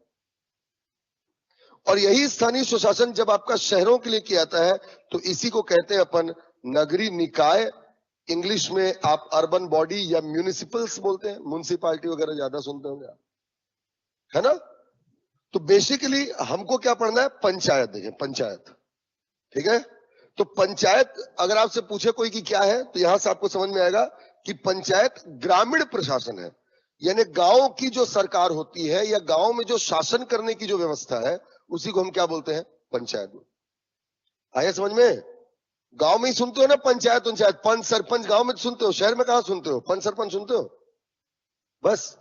और यही स्थानीय स्वशासन जब आपका शहरों के लिए किया जाता है तो इसी को कहते हैं अपन नगरीय निकाय। इंग्लिश में आप अर्बन बॉडी या म्यूनिसिपल्स बोलते हैं, म्यूनिसिपालिटी वगैरह ज्यादा सुनते होंगे आप, है ना। तो बेसिकली हमको क्या पढ़ना है, पंचायत। देखें, पंचायत, ठीक है। तो पंचायत अगर आपसे पूछे कोई कि क्या है, तो यहां से आपको समझ में आएगा कि पंचायत ग्रामीण प्रशासन है, यानी गांव की जो सरकार होती है या गांव में जो शासन करने की जो व्यवस्था है, उसी को हम क्या बोलते हैं, पंचायत। आया समझ में? गांव में ही सुनते हो ना पंचायत, पंच सरपंच गांव में सुनते हो, शहर में कहां सुनते हो, पंच सरपंच सुनते हो बस,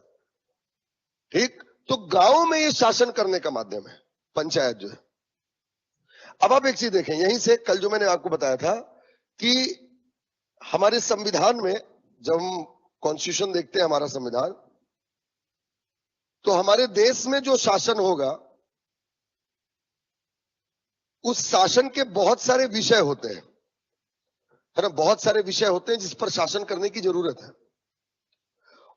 ठीक। तो गांव में ये शासन करने का माध्यम है पंचायत जो है। अब आप एक चीज देखें, यहीं से कल जो मैंने आपको बताया था कि हमारे संविधान में, जब हम कॉन्स्टिट्यूशन देखते हैं हमारा संविधान, तो हमारे देश में जो शासन होगा उस शासन के बहुत सारे विषय होते हैं, है ना, बहुत सारे विषय होते हैं जिस पर शासन करने की जरूरत है।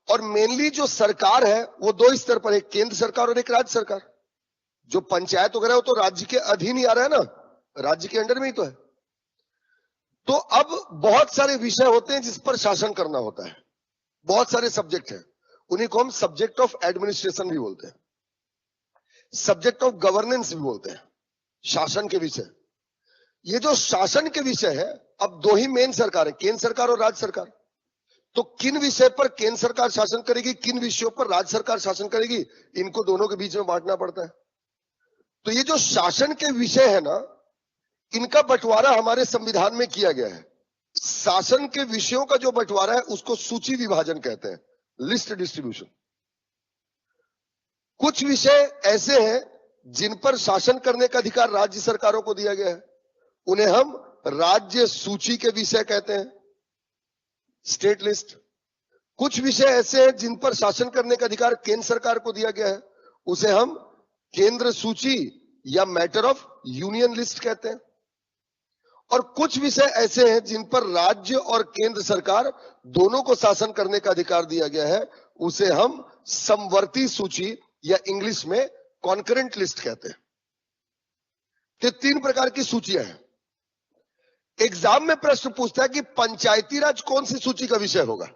और मेनली जो सरकार है वो दो स्तर पर है, केंद्र सरकार और एक राज्य सरकार। जो पंचायत वगैरह वो तो राज्य के अधीन ही आ रहा है ना, राज्य के अंडर में ही तो है। तो अब बहुत सारे विषय होते हैं जिस पर शासन करना होता है, बहुत सारे सब्जेक्ट हैं, उन्हीं को हम सब्जेक्ट ऑफ एडमिनिस्ट्रेशन भी बोलते हैं, सब्जेक्ट ऑफ गवर्नेंस भी बोलते हैं, शासन के विषय। ये जो शासन के विषय है, अब दो ही मेन सरकार है, केंद्र सरकार और राज्य सरकार। तो किन विषय पर केंद्र सरकार शासन करेगी, किन विषयों पर राज्य सरकार शासन करेगी, इनको दोनों के बीच में बांटना पड़ता है। तो ये जो शासन के विषय है ना, इनका बंटवारा हमारे संविधान में किया गया है। शासन के विषयों का जो बंटवारा है उसको सूची विभाजन कहते हैं, लिस्ट डिस्ट्रीब्यूशन। कुछ विषय ऐसे हैं जिन पर शासन करने का अधिकार राज्य सरकारों को दिया गया है, उन्हें हम राज्य सूची के विषय कहते हैं, स्टेट लिस्ट। कुछ विषय ऐसे हैं जिन पर शासन करने का अधिकार केंद्र सरकार को दिया गया है, उसे हम केंद्र सूची या मैटर ऑफ यूनियन लिस्ट कहते हैं। और कुछ विषय ऐसे हैं जिन पर राज्य और केंद्र सरकार दोनों को शासन करने का अधिकार दिया गया है, उसे हम समवर्ती सूची या इंग्लिश में कॉन्करेंट लिस्ट कहते हैं। तो तीन प्रकार की सूचियां हैं। एग्जाम में प्रश्न पूछता है कि पंचायती राज कौन सी सूची का विषय होगा,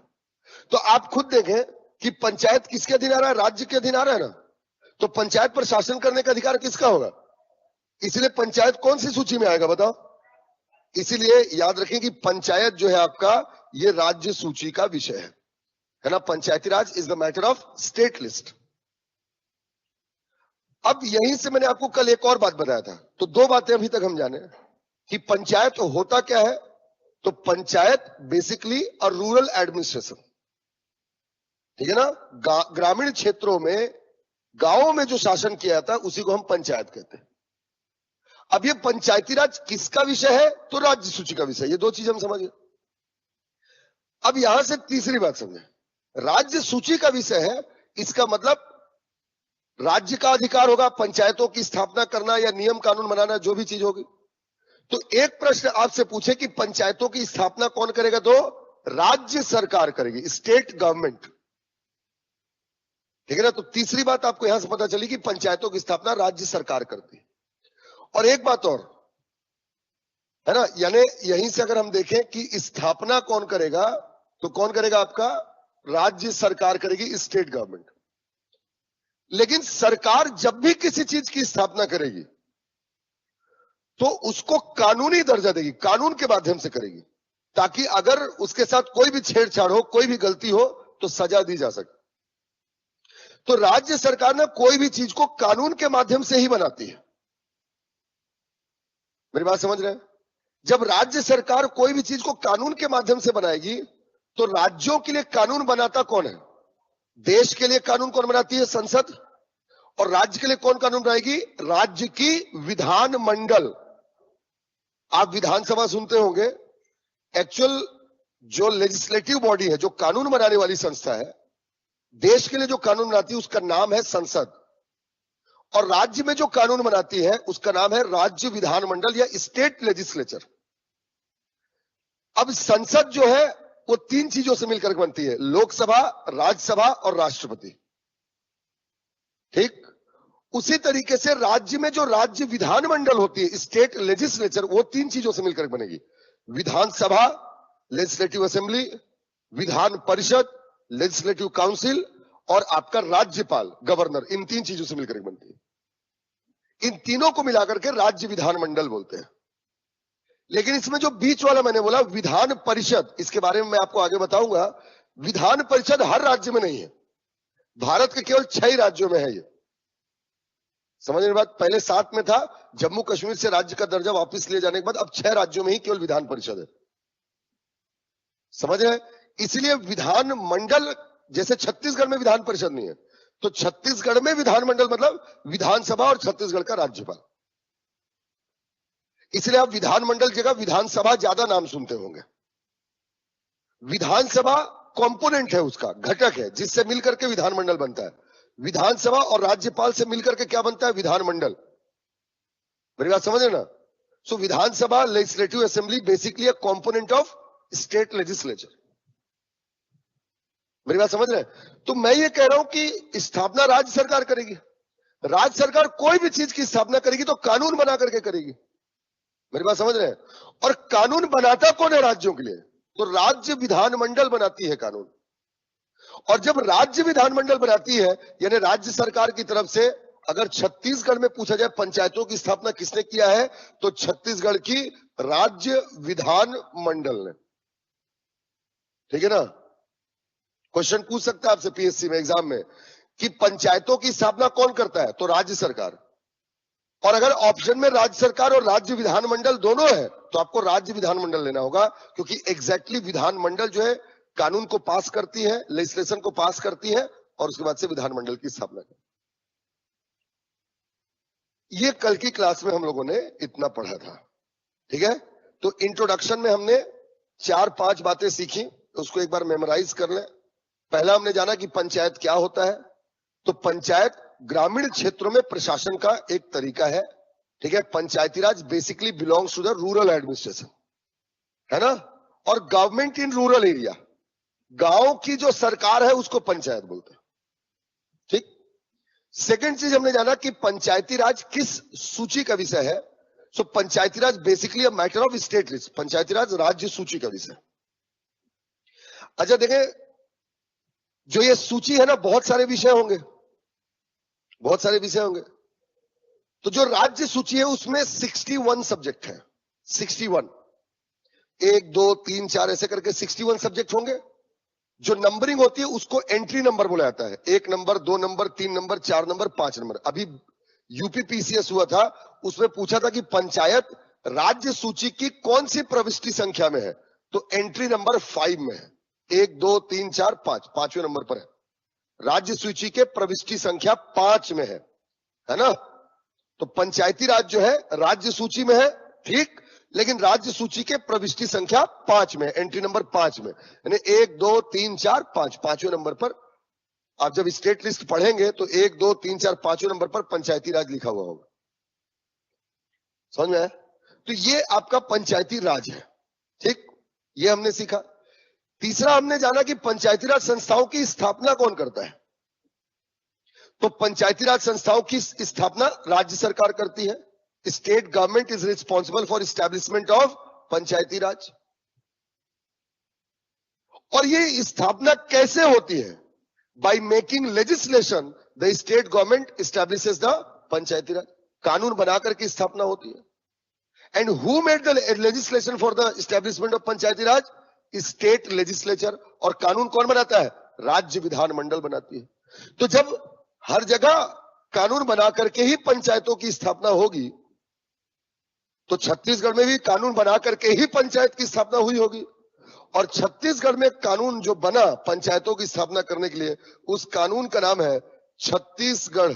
तो आप खुद देखें कि पंचायत किसके अधीन आ रहा है, राज्य के अधीन आ रहा है ना। तो पंचायत पर शासन करने का अधिकार किसका होगा, इसलिए पंचायत कौन सी सूची में आएगा बताओ। इसीलिए याद रखें कि पंचायत जो है आपका, ये राज्य सूची का विषय है ना। Panchayati Raj is the matter of state list. अब यहीं से मैंने आपको कल एक और बात बताया था, तो दो बातें अभी तक हम जाने कि पंचायत होता क्या है। तो panchayat basically a rural administration, ठीक है ना। ग्रामीण क्षेत्रों में, गांवों में जो शासन किया जाता है उसी को हम पंचायत कहते हैं। अब ये पंचायती राज किसका विषय है? तो राज्य सूची का विषय। ये दो चीज हम समझ गए। अब यहां से तीसरी बात समझे, राज्य सूची का विषय है, इसका मतलब राज्य का अधिकार होगा पंचायतों की स्थापना करना या नियम कानून बनाना, जो भी चीज होगी। तो एक प्रश्न आपसे पूछे कि पंचायतों की स्थापना कौन करेगा, तो राज्य सरकार करेगी, स्टेट गवर्नमेंट। ठीक है ना? तो तीसरी बात आपको यहां से पता चली कि पंचायतों की स्थापना राज्य सरकार करती है। और एक बात और है ना, यानी यहीं से अगर हम देखें कि स्थापना कौन करेगा, तो कौन करेगा? आपका राज्य सरकार करेगी, स्टेट गवर्नमेंट। लेकिन सरकार जब भी किसी चीज की स्थापना करेगी तो उसको कानूनी दर्जा देगी, कानून के माध्यम से करेगी, ताकि अगर उसके साथ कोई भी छेड़छाड़ हो, कोई भी गलती हो, तो सजा दी जा सके। तो राज्य सरकार ने कोई भी चीज को कानून के माध्यम से ही बनाती है। मेरी बात समझ रहे हैं? जब राज्य सरकार कोई भी चीज को कानून के माध्यम से बनाएगी, तो राज्यों के लिए कानून बनाता कौन है? देश के लिए कानून कौन बनाती है? संसद। और राज्य के लिए कौन कानून बनाएगी? राज्य की विधानमंडल। आप विधानसभा सुनते होंगे, एक्चुअल जो लेजिस्लेटिव बॉडी है, जो कानून बनाने वाली संस्था है, देश के लिए जो कानून बनाती है उसका नाम है संसद। और राज्य में जो कानून बनाती है उसका नाम है राज्य विधानमंडल या स्टेट लेजिस्लेचर। अब संसद जो है वो तीन चीजों से मिलकर बनती है, लोकसभा, राज्यसभा और राष्ट्रपति। ठीक उसी तरीके से राज्य में जो राज्य विधानमंडल होती है, स्टेट लेजिस्लेचर, वो तीन चीजों से मिलकर बनेगी, विधानसभा legislative assembly, Vidhan Parishad legislative council, और आपका राज्यपाल गवर्नर। इन तीन चीजों से मिलकर बनती है। इन तीनों को मिलाकर के राज्य विधानमंडल बोलते हैं। लेकिन इसमें जो बीच वाला मैंने बोला विधान परिषद, इसके बारे में मैं आपको आगे बताऊंगा। विधान परिषद हर राज्य में नहीं है, भारत के केवल 6 राज्यों में है। ये समझने की बात, पहले 7 में था, जम्मू कश्मीर से राज्य का दर्जा वापस लिए जाने के बाद अब 6 राज्यों में ही केवल विधान परिषद है। समझ रहे? इसलिए विधान मंडल, जैसे छत्तीसगढ़ में विधान परिषद नहीं है, तो छत्तीसगढ़ में विधानमंडल मतलब विधानसभा और छत्तीसगढ़ का राज्यपाल। इसलिए आप विधानमंडल जगह विधानसभा ज्यादा नाम सुनते होंगे। विधानसभा कंपोनेंट है, उसका घटक है, जिससे मिलकर के विधानमंडल बनता है। विधानसभा और राज्यपाल से मिलकर के क्या बनता है? विधानमंडल। मेरी बात समझ रहे ना? So Vidhan Sabha legislative assembly basically a component of state legislature. मेरी बात समझ रहे हैं? तो मैं ये कह रहा हूं कि स्थापना राज्य सरकार करेगी। राज्य सरकार कोई भी चीज की स्थापना करेगी तो कानून बना करके करेगी। मेरी बात समझ रहे हैं? और कानून बनाता कौन है राज्यों के लिए? तो राज्य विधानमंडल बनाती है कानून। और जब राज्य विधानमंडल बनाती है, यानी राज्य सरकार की तरफ से, अगर छत्तीसगढ़ में पूछा जाए पंचायतों की स्थापना किसने किया है, तो छत्तीसगढ़ की राज्य विधानमंडल ने। ठीक है ना? क्वेश्चन पूछ सकता है आपसे पीएससी में एग्जाम में कि पंचायतों की स्थापना कौन करता है, तो राज्य सरकार। और अगर ऑप्शन में राज्य सरकार और राज्य विधानमंडल दोनों है, तो आपको राज्य विधानमंडल लेना होगा, क्योंकि एग्जैक्टली विधानमंडल जो है कानून को पास करती है, लेजिस्लेशन को पास करती है, और उसके बाद से विधानमंडल की स्थापना करती है। ये कल की क्लास में हम लोगों ने इतना पढ़ा था। ठीक है? तो इंट्रोडक्शन में हमने 4-5 बातें सीखी, उसको एक बार मेमोराइज कर ले। पहला हमने जाना कि पंचायत क्या होता है। तो पंचायत ग्रामीण क्षेत्रों में प्रशासन का एक तरीका है। ठीक है? Panchayati Raj basically belongs to the rural administration, है ना? और गवर्नमेंट इन रूरल एरिया, गांव की जो सरकार है उसको पंचायत बोलते हैं। ठीक? सेकंड चीज हमने जाना कि पंचायती राज किस सूची का विषय है। So Panchayati Raj basically a matter of state list, Panchayati Raj राज्य सूची का विषय। अच्छा देखें, जो ये सूची है ना, बहुत सारे विषय होंगे, बहुत सारे विषय होंगे। तो जो राज्य सूची है उसमें 61 सब्जेक्ट है। 61, 1 2 3 4 ऐसे करके 61 सब्जेक्ट होंगे। जो नंबरिंग होती है उसको एंट्री नंबर बोला जाता है। 1 number, 2 number, 3 number, 4 number, 5 number. अभी यूपीपीसीएस हुआ था, उसमें पूछा था कि पंचायत राज्य सूची की कौन सी प्रविष्टि संख्या में है, तो एंट्री नंबर 5 में है। 1 2 3 4 5, 5वें नंबर पर है। राज्य सूची के प्रविष्टि संख्या 5 में है ना? तो पंचायती राज जो है राज्य सूची में है, ठीक, लेकिन राज्य सूची के प्रविष्टि संख्या 5 में, एंट्री नंबर 5 में, यानी 1 2 3 4 5, पांचवें नंबर पर। आप जब स्टेट लिस्ट पढ़ेंगे तो 1 2 3 4 पांचवें नंबर पर पंचायती राज लिखा हुआ होगा। समझ में आया? तो ये आपका पंचायती राज है, ठीक, ये हमने सीखा। तीसरा हमने जाना कि पंचायती राज संस्थाओं की स्थापना कौन करता है। तो पंचायती राज संस्थाओं की स्थापना राज्य सरकार करती है। State government is responsible for establishment of Panchayati Raj. और ये स्थापना कैसे होती है? By making legislation the state government establishes the पंचायती राज। कानून बनाकर की स्थापना होती है। And who made the legislation for the establishment of Panchayati Raj? State legislature. और कानून कौन बनाता है? राज्य विधानमंडल बनाती है। तो जब हर जगह कानून बना करके ही पंचायतों की स्थापना होगी, तो छत्तीसगढ़ में भी कानून बना करके ही पंचायत की स्थापना हुई होगी। और छत्तीसगढ़ में कानून जो बना पंचायतों की स्थापना करने के लिए, उस कानून का नाम है छत्तीसगढ़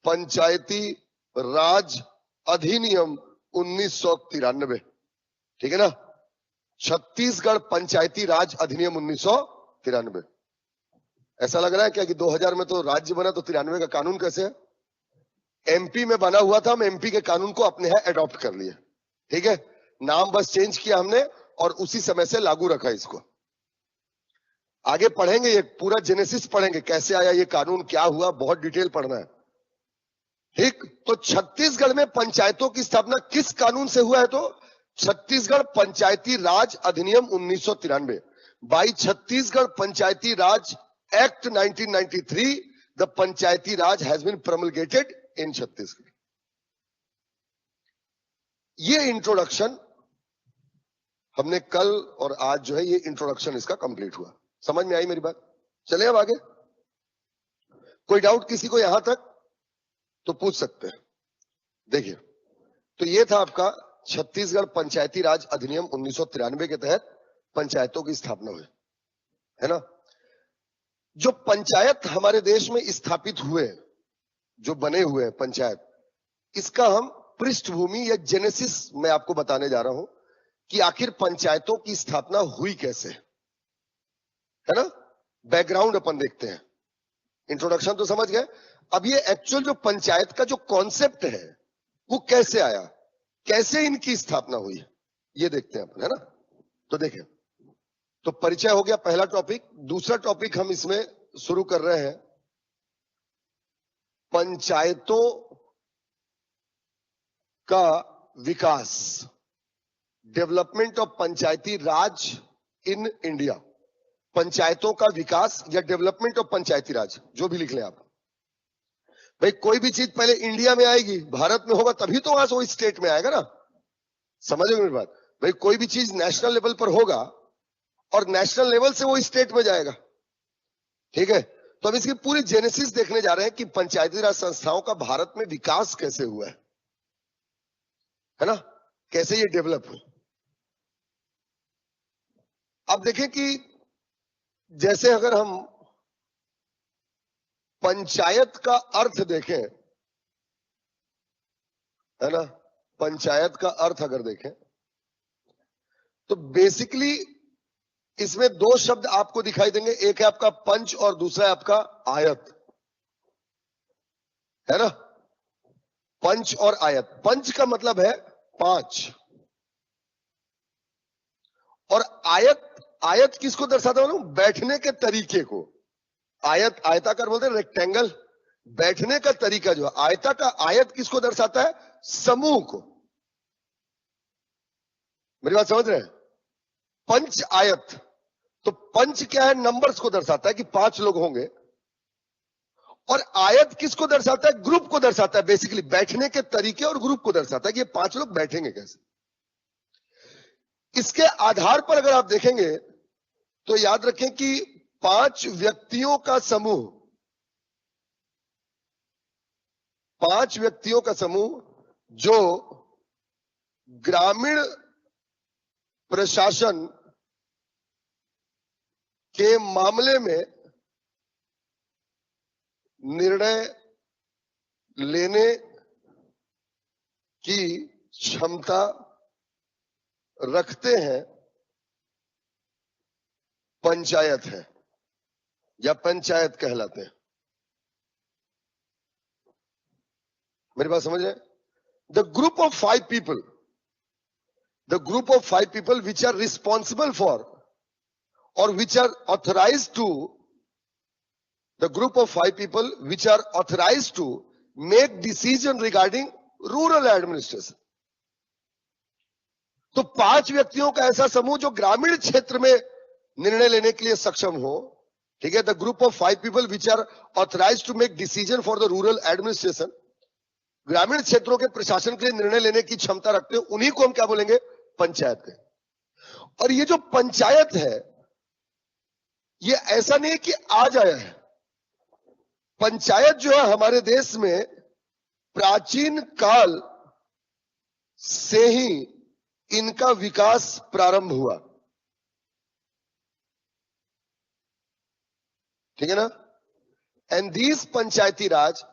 पंचायती राज अधिनियम 1993। ठीक है ना? छत्तीसगढ़ पंचायती राज अधिनियम 1993। ऐसा लग रहा है क्या कि 2000 में तो राज्य बना, तो 93 का कानून कैसे है? एमपी में बना हुआ था, हम एमपी के कानून को अपने यहाँ अडॉप्ट कर लिए। ठीक है, नाम बस चेंज किया हमने और उसी समय से लागू रखा इसको। आगे पढ़ेंगे, ये पूरा जेनेसिस पढ़ेंगे, कैसे आया ये कानून, क्या हुआ, बहुत डिटेल पढ़ना है। ठीक, तो छत्तीसगढ़ में पंचायतों की स्थापना किस कानून से हुआ है? तो छत्तीसगढ़ पंचायती राज अधिनियम 1993। By Chhattisgarh Panchayati Raj act 1993 the Panchayati Raj has been promulgated in Chhattisgarh. ये इंट्रोडक्शन हमने कल और आज जो है, ये इंट्रोडक्शन इसका कंप्लीट हुआ। समझ में आई मेरी बात? चले अब आगे। कोई डाउट किसी को यहां तक तो पूछ सकते हैं। देखिए, तो ये था आपका छत्तीसगढ़ पंचायती राज अधिनियम 1993 के तहत पंचायतों की स्थापना हुई, है ना? जो पंचायत हमारे देश में स्थापित हुए, जो बने हुए हैं पंचायत, इसका हम पृष्ठभूमि या जेनेसिस मैं आपको बताने जा रहा हूं कि आखिर पंचायतों की स्थापना हुई कैसे, है ना? बैकग्राउंड अपन देखते हैं। इंट्रोडक्शन तो समझ गए। अब ये एक्चुअल जो पंचायत का जो कॉन्सेप्ट है वो कैसे आया, कैसे इनकी स्थापना हुई, ये देखते हैं अपन, है ना? तो देखिए, तो परिचय हो गया पहला टॉपिक। दूसरा टॉपिक हम इसमें शुरू कर रहे हैं, पंचायतों का विकास, development of Panchayati Raj in India. पंचायतों का विकास या डेवलपमेंट ऑफ पंचायती राज, जो भी लिख लें आप। भाई कोई भी चीज पहले इंडिया में आएगी, भारत में होगा, तभी तो वहां से वो स्टेट में आएगा ना। समझोगे मेरी बात? भाई कोई भी चीज नेशनल लेवल पर होगा और नेशनल लेवल से वो स्टेट में जाएगा। ठीक है, तो हम इसकी पूरी जेनेसिस देखने जा रहे हैं कि पंचायती राज संस्थाओं का भारत में विकास कैसे हुआ है ना? कैसे ये डेवलप हुआ। अब देखें कि जैसे अगर हम पंचायत का अर्थ देखें, है ना, पंचायत का अर्थ अगर देखें तो बेसिकली इसमें दो शब्द आपको दिखाई देंगे, एक है आपका पंच और दूसरा है आपका आयत, है ना? पंच और आयत। पंच का मतलब है 5 और आयत, आयत किसको दर्शाता है मालूम? बैठने के तरीके को। आयत, आयताकार बोलते हैं रेक्टेंगल, बैठने का तरीका जो है आयता का, आयत किसको दर्शाता है? समूह को। मेरी बात समझ रहे हैं? पंच आयत, तो पंच क्या है? नंबर्स को दर्शाता है कि 5 लोग होंगे, और आयत किसको दर्शाता है? ग्रुप को दर्शाता है। बेसिकली बैठने के तरीके और ग्रुप को दर्शाता है कि ये 5 लोग बैठेंगे कैसे। इसके आधार पर अगर आप देखेंगे तो याद रखें कि 5 व्यक्तियों का समूह, 5 व्यक्तियों का समूह जो ग्रामीण प्रशासन के मामले में निर्णय लेने की क्षमता रखते हैं पंचायत है या पंचायत कहलाते हैं। मेरी बात समझ रहे हैं? The group of 5 people, the group of 5 people which are responsible for or which are authorized to, the group of 5 people which are authorized to make decision regarding rural administration। तो 5 व्यक्तियों का ऐसा समूह जो ग्रामीण क्षेत्र में निर्णय लेने के लिए सक्षम हो, ठीक है। The group of 5 people which are authorized to make decision for the rural administration, ग्रामीण क्षेत्रों के प्रशासन के लिए निर्णय लेने की क्षमता रखते हैं, उन्हीं को हम क्या बोलेंगे? पंचायत के। और ये जो पंचायत है, ये ऐसा नहीं कि आज आया है। पंचायत जो है हमारे देश में प्राचीन काल से ही इनका विकास प्रारंभ हुआ, ठीक है ना। And these Panchayati Raj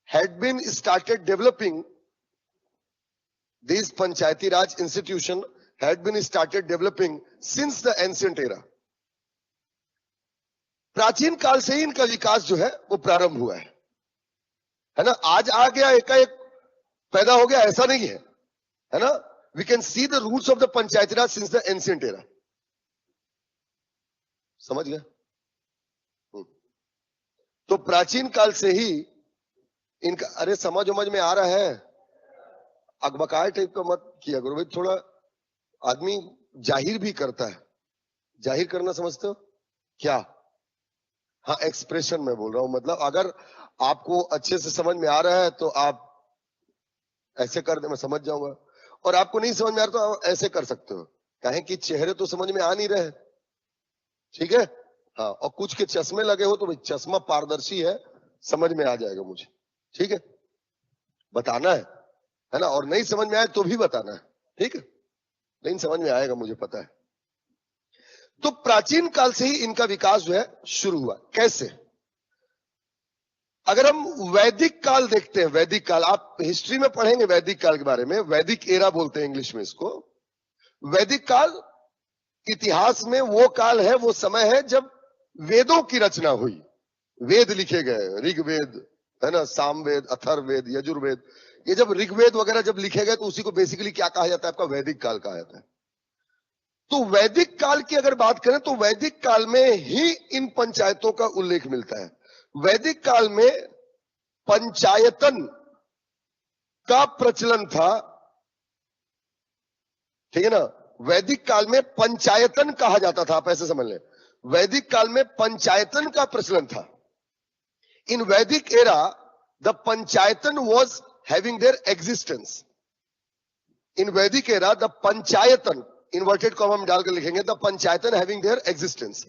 had been started developing, these panchayati raj institution had been started developing since the ancient era। प्राचीन काल से ही इनका विकास जो है वो प्रारंभ हुआ है ना। आज आ गया एकाएक पैदा हो गया ऐसा नहीं है ना। We can see the roots of the Panchayati raj since the ancient era. समझ गए? तो प्राचीन काल से ही इनका, अरे समझ में आ रहा है? अकबकाय टाइप का मत किया करो भाई। थोड़ा आदमी जाहिर भी करता है, जाहिर करना समझते हो क्या? हाँ, एक्सप्रेशन में बोल रहा हूं। मतलब अगर आपको अच्छे से समझ में आ रहा है तो आप ऐसे कर दे, मैं समझ जाऊंगा। और आपको नहीं समझ में आ रहा तो आप ऐसे कर सकते हो, कहें कि चेहरे तो समझ में आ नहीं रहे, ठीक है। हाँ, और कुछ के चश्मे लगे हो तो भाई चश्मा पारदर्शी है, समझ में आ जाएगा मुझे, ठीक है। बताना है ना। और नहीं समझ में आए तो भी बताना है, ठीक है। नहीं समझ में आएगा, मुझे पता है। तो प्राचीन काल से ही इनका विकास जो है शुरू हुआ। कैसे? अगर हम वैदिक काल देखते हैं, वैदिक काल आप हिस्ट्री में पढ़ेंगे वैदिक काल के बारे में, वैदिक एरा बोलते हैं इंग्लिश में इसको। वैदिक काल इतिहास में वो काल है, वो समय है जब वेदों की रचना हुई, वेद लिखे गए, ऋग्वेद है ना, सामवेद, अथर्ववेद, यजुर्वेद। ये जब ऋग्वेद वगैरह जब लिखे गए तो उसी को बेसिकली क्या कहा जाता है? आपका वैदिक काल कहा जाता है। तो वैदिक काल की अगर बात करें तो वैदिक काल में ही इन पंचायतों का उल्लेख मिलता है। वैदिक काल में पंचायतन का प्रचलन था, ठीक है ना। वैदिक काल में पंचायतन कहा जाता था, आप ऐसे समझ लें। वैदिक काल में पंचायतन का प्रचलन था। In Vedic era the panchayatan was having their existence. In Vedic era the panchayatan, inverted comma हम डालकर लिखेंगे, the panchayatan having their existence.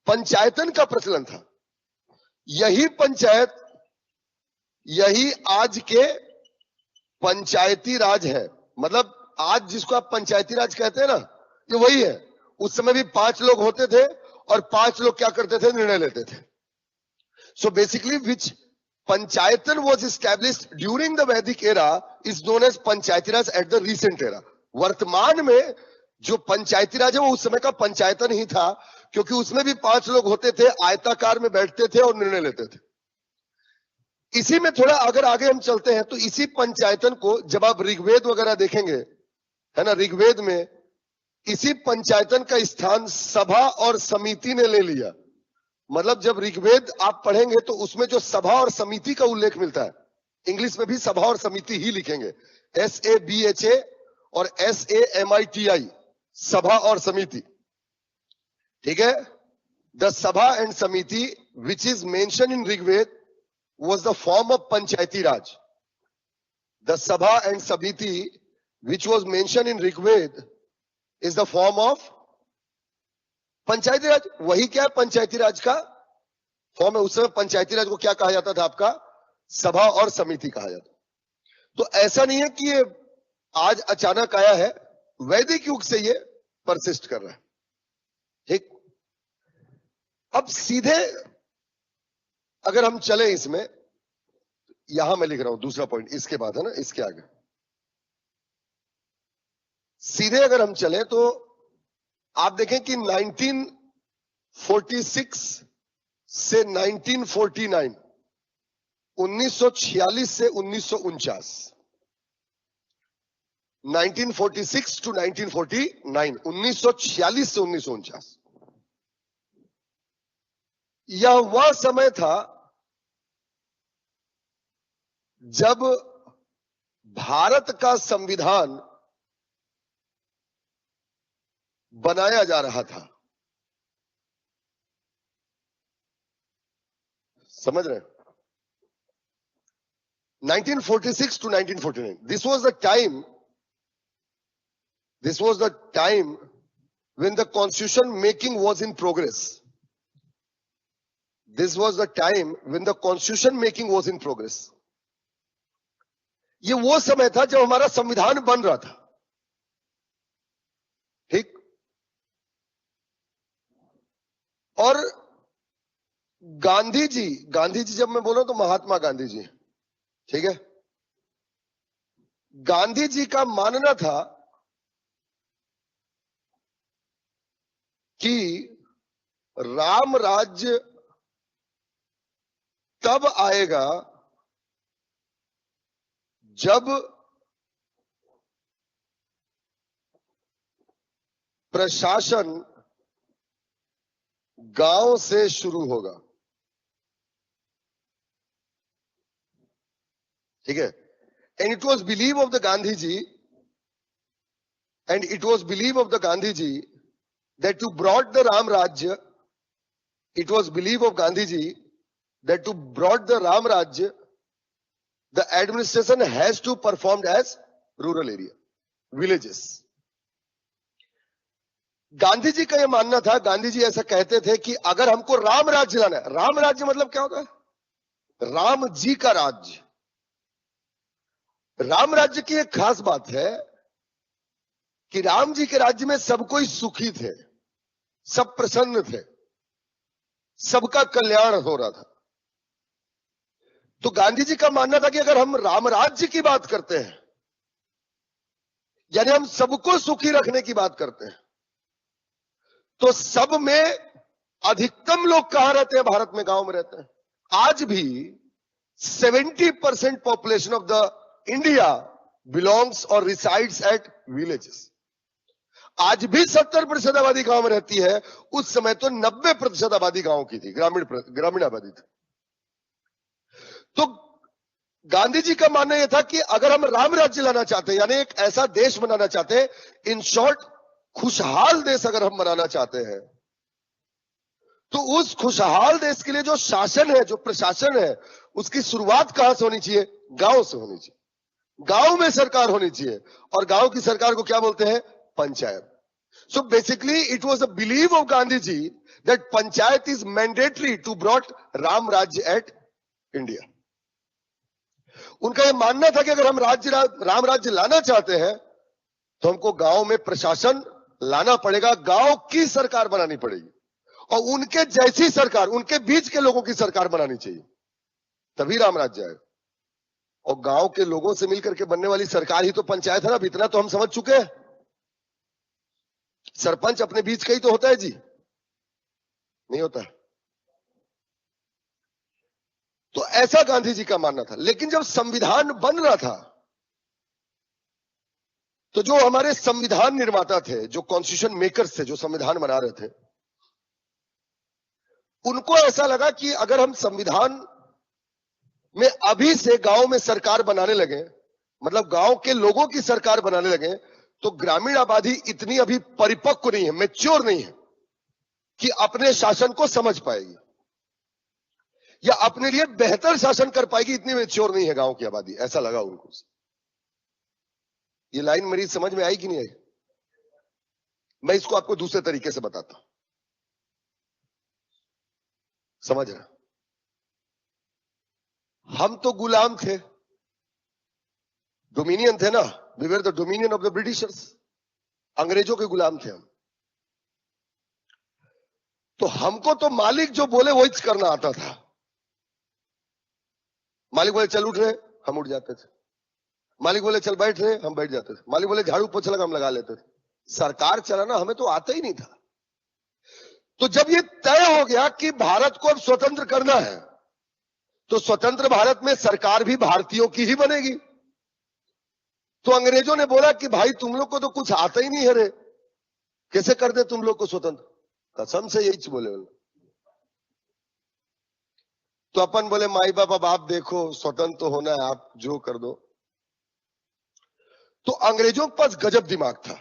Panchayatan का प्रचलन था। यही पंचायत, यही आज के पंचायती राज है। मतलब आज जिसको आप पंचायती राज कहते हैं ना, ये वही है। उस समय भी 5 लोग होते थे और 5 लोग क्या करते थे? निर्णय लेते थे। So basically which panchayatan was established during the Vedic era is known as Panchayati Raj at the recent era. वर्तमान में जो पंचायती राज है वो उस समय का पंचायतन ही था, क्योंकि उसमें भी 5 लोग होते थे, आयताकार में बैठते थे और निर्णय लेते थे। इसी में थोड़ा अगर आगे हम चलते हैं तो इसी पंचायतन को जब आप ऋग्वेद वगैरह देखेंगे, है ना, ऋग्वेद में इसी पंचायतन का स्थान सभा और समिति ने ले लिया। मतलब जब ऋग्वेद आप पढ़ेंगे तो उसमें जो सभा और समिति का उल्लेख मिलता है, इंग्लिश में भी सभा और समिति ही लिखेंगे, SABHA और SAMITI, सभा और समिति, ठीक है। The sabha and samiti which is mention in Rigveda was the form of Panchayati Raj. The Sabha and Samiti which was mentioned in Rigved is the form of Panchayati Raj. वही क्या है? पंचायती राज का फॉर्म है। उस समय पंचायती राज को क्या कहा जाता था? आपका सभा और समिति कहा जाता। तो ऐसा नहीं है कि ये आज अचानक आया है, वैदिक युग से ये परसिस्ट कर रहा है, ठीक। अब सीधे अगर हम चले इसमें, यहां मैं लिख रहा हूं दूसरा पॉइंट, इसके बाद है ना, इसके आगे सीधे अगर हम चले तो आप देखें कि 1946 से 1949, 1946 से 1949, 1946 टू 1949, 1946 से 1949, यह वह समय था जब भारत का संविधान बनाया जा रहा था। समझ रहे हैं? 1946 to 1949, this was the time when the constitution making was in progress. This was the time when the constitution making was in progress. ये वो समय था जब हमारा संविधान बन रहा था। ठीक? और गांधी जी जब मैं बोल रहा हूं तो महात्मा गांधी जी, ठीक है, गांधी जी का मानना था कि राम राज्य तब आएगा जब प्रशासन गांव से शुरू होगा। ठीक है? And it was believe of the Gandhi ji, that to brought the Ram Rajya, it was belief of Gandhi ji that to brought the Ram Rajya, the administration has to performed as rural area, villages. Gandhi ji का यह मानना था, गांधी जी ऐसा कहते थे कि अगर हमको राम राज्य लाना है, राम राज्य मतलब क्या होता है? राम जी का राज्य। राम राज्य की एक खास बात है कि राम जी के राज्य में सब कोई सुखी थे, सब प्रसन्न थे, सबका कल्याण हो रहा था। तो गांधी जी का मानना था कि अगर हम राम राज्य की बात करते हैं, यानी हम सबको सुखी रखने की बात करते हैं, तो सब में अधिकतम लोग कहां रहते हैं? भारत में गांव में रहते हैं। आज भी 70% population of the India belongs और रिसाइड्स एट विलेजेस। आज भी 70% आबादी गांव में रहती है। उस समय तो 90% आबादी गांव की थी, ग्रामीण आबादी थी। तो गांधी जी का मानना यह था कि अगर हम राम राज्य लाना चाहते हैं, यानी एक ऐसा देश बनाना चाहते हैं, इन शॉर्ट खुशहाल देश अगर हम बनाना चाहते हैं, तो उस खुशहाल देश के लिए जो शासन है, जो प्रशासन है, उसकी शुरुआत कहां से होनी चाहिए? गांव से होनी चाहिए। गांव में सरकार होनी चाहिए। और गांव की सरकार को क्या बोलते हैं? Panchayat. So basically it was a believe of Gandhi ji that panchayat is mandatory to brought Ram Rajya at India. उनका यह मानना था कि अगर हम राम राज्य लाना चाहते हैं तो हमको गांव में प्रशासन लाना पड़ेगा, गांव की सरकार बनानी पड़ेगी, और उनके जैसी सरकार, उनके बीच के लोगों की सरकार बनानी चाहिए, तभी राम राज्य आएगा। और गांव के लोगों से मिलकर के बनने वाली सरकार ही तो पंचायत है ना। इतना तो हम समझ चुके हैं। सरपंच अपने बीच का ही तो होता है जी, नहीं होता। तो ऐसा गांधी जी का मानना था। लेकिन जब संविधान बन रहा था, तो जो हमारे संविधान निर्माता थे, जो कॉन्स्टिट्यूशन मेकर्स थे, जो संविधान बना रहे थे, उनको ऐसा लगा कि अगर हम संविधान में अभी से गांव में सरकार बनाने लगे, मतलब गांव के लोगों की सरकार बनाने लगे, तो ग्रामीण आबादी इतनी अभी परिपक्व नहीं है, मैच्योर नहीं है कि अपने शासन को समझ पाएगी या अपने लिए बेहतर शासन कर पाएगी। इतनी मैच्योर नहीं है गांव की आबादी, ऐसा लगा उनको। ये लाइन मेरी समझ में आई कि नहीं आई? मैं इसको आपको दूसरे तरीके से बताता हूं, समझ रहे? हम तो गुलाम थे, डोमिनियन थे ना। We were the dominion of the Britishers. अंग्रेजों के गुलाम थे हम। तो हमको तो मालिक जो बोले वही करना आता था। मालिक बोले चल उठ रहे, हम उठ जाते थे। मालिक बोले चल बैठ रहे, हम बैठ जाते थे। मालिक बोले झाड़ू पोछा लगा, हम लगा लेते थे। सरकार चलाना हमें तो आता ही नहीं था। तो जब ये तय हो गया कि भारत को अब स्वतंत्र करना है, तो स्वतंत्र भारत में सरकार भी भारतीयों की ही बनेगी। तो अंग्रेजों ने बोला कि भाई तुम लोग को तो कुछ आता ही नहीं है रे, कैसे कर दे तुम लोग को स्वतंत्र। कसम से यही बोले उन्होंने। तो अपन बोले माई बाप अब आप देखो, स्वतंत्र तो होना है, आप जो कर दो। तो अंग्रेजों के पास गजब दिमाग था।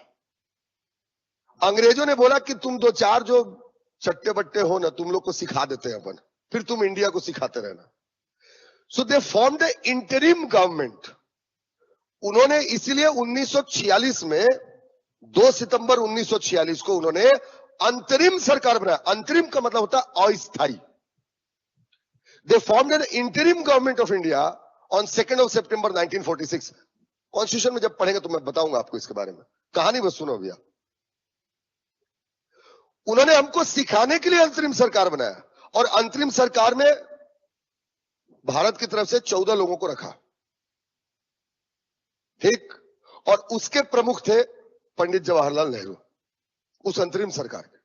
अंग्रेजों ने बोला कि तुम दो चार जो चट्टे बट्टे हो ना, तुम लोग को सिखा देते हैं अपन, फिर तुम इंडिया को सिखाते रहना। So they formed the interim government. उन्होंने इसीलिए 1946 में 2 सितंबर 1946 को उन्होंने अंतरिम सरकार बनाया। अंतरिम का मतलब होता है अस्थायी। दे formed an interim government of India on 2 September 1946। Constitution में जब पढ़ेंगे तो मैं बताऊंगा आपको इसके बारे में, कहानी बस सुनो भैया। उन्होंने हमको सिखाने के लिए अंतरिम सरकार बनाया, और अंतरिम सरकार में भारत की तरफ से 14 लोगों को रखा, ठीक। और उसके प्रमुख थे पंडित जवाहरलाल नेहरू, उस अंतरिम सरकार के।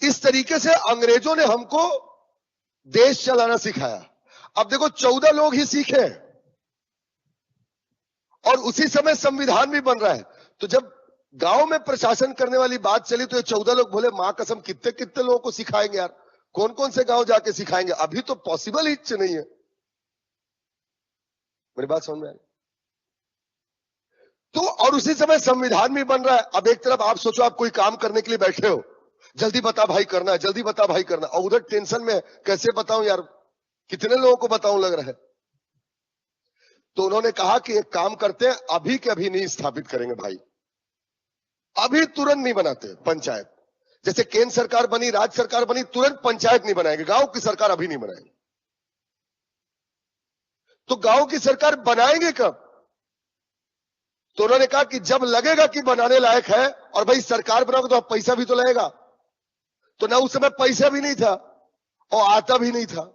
इस तरीके से अंग्रेजों ने हमको देश चलाना सिखाया। अब देखो 14 लोग ही सीखे, और उसी समय संविधान भी बन रहा है। तो जब गांव में प्रशासन करने वाली बात चली तो ये 14 लोग बोले मां कसम कितने कितने लोगों को सिखाएंगे यार, कौन कौन से गांव जाके सिखाएंगे, अभी तो पॉसिबल ही नहीं है। मेरी बात समझ में आई? तो और उसी समय संविधान भी बन रहा है। अब एक तरफ आप सोचो, आप कोई काम करने के लिए बैठे हो, जल्दी बता भाई करना है, जल्दी बता भाई करना, और उधर टेंशन में कैसे बताऊं यार, कितने लोगों को बताऊं लग रहा है। तो उन्होंने कहा कि एक काम करते हैं, अभी के अभी नहीं स्थापित करेंगे भाई, अभी तुरंत नहीं बनाते पंचायत। जैसे केंद्र सरकार बनी, राज्य सरकार बनी, तुरंत पंचायत नहीं बनाएंगे, गांव की सरकार अभी नहीं बनाएंगे। तो गांव की सरकार बनाएंगे कब? तो उन्होंने कहा कि जब लगेगा कि बनाने लायक है, और भाई सरकार बनाओगे तो अब पैसा भी तो लगेगा। तो ना उस समय पैसा भी नहीं था और आता भी नहीं था,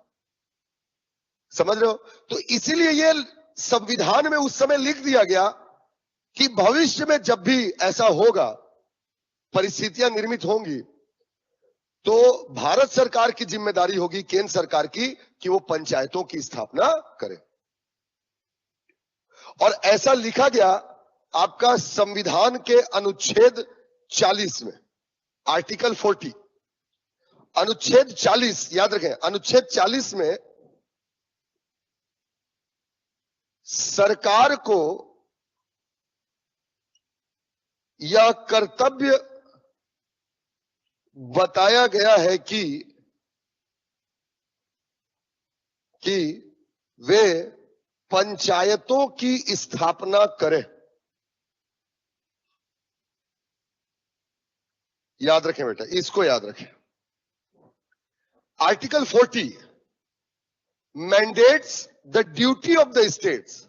समझ रहे हो? तो इसीलिए ये संविधान में उस समय लिख दिया गया कि भविष्य में जब भी ऐसा होगा, परिस्थितियां निर्मित होंगी, तो भारत सरकार की जिम्मेदारी होगी, केंद्र सरकार की, कि वो पंचायतों की स्थापना करे। और ऐसा लिखा गया आपका संविधान के अनुच्छेद 40 में, आर्टिकल 40, अनुच्छेद 40 याद रखें, अनुच्छेद 40 में सरकार को यह कर्तव्य बताया गया है कि वे पंचायतों की स्थापना करें। याद रखें बेटा, इसको याद रखें। Article 40 mandates the duty of the states.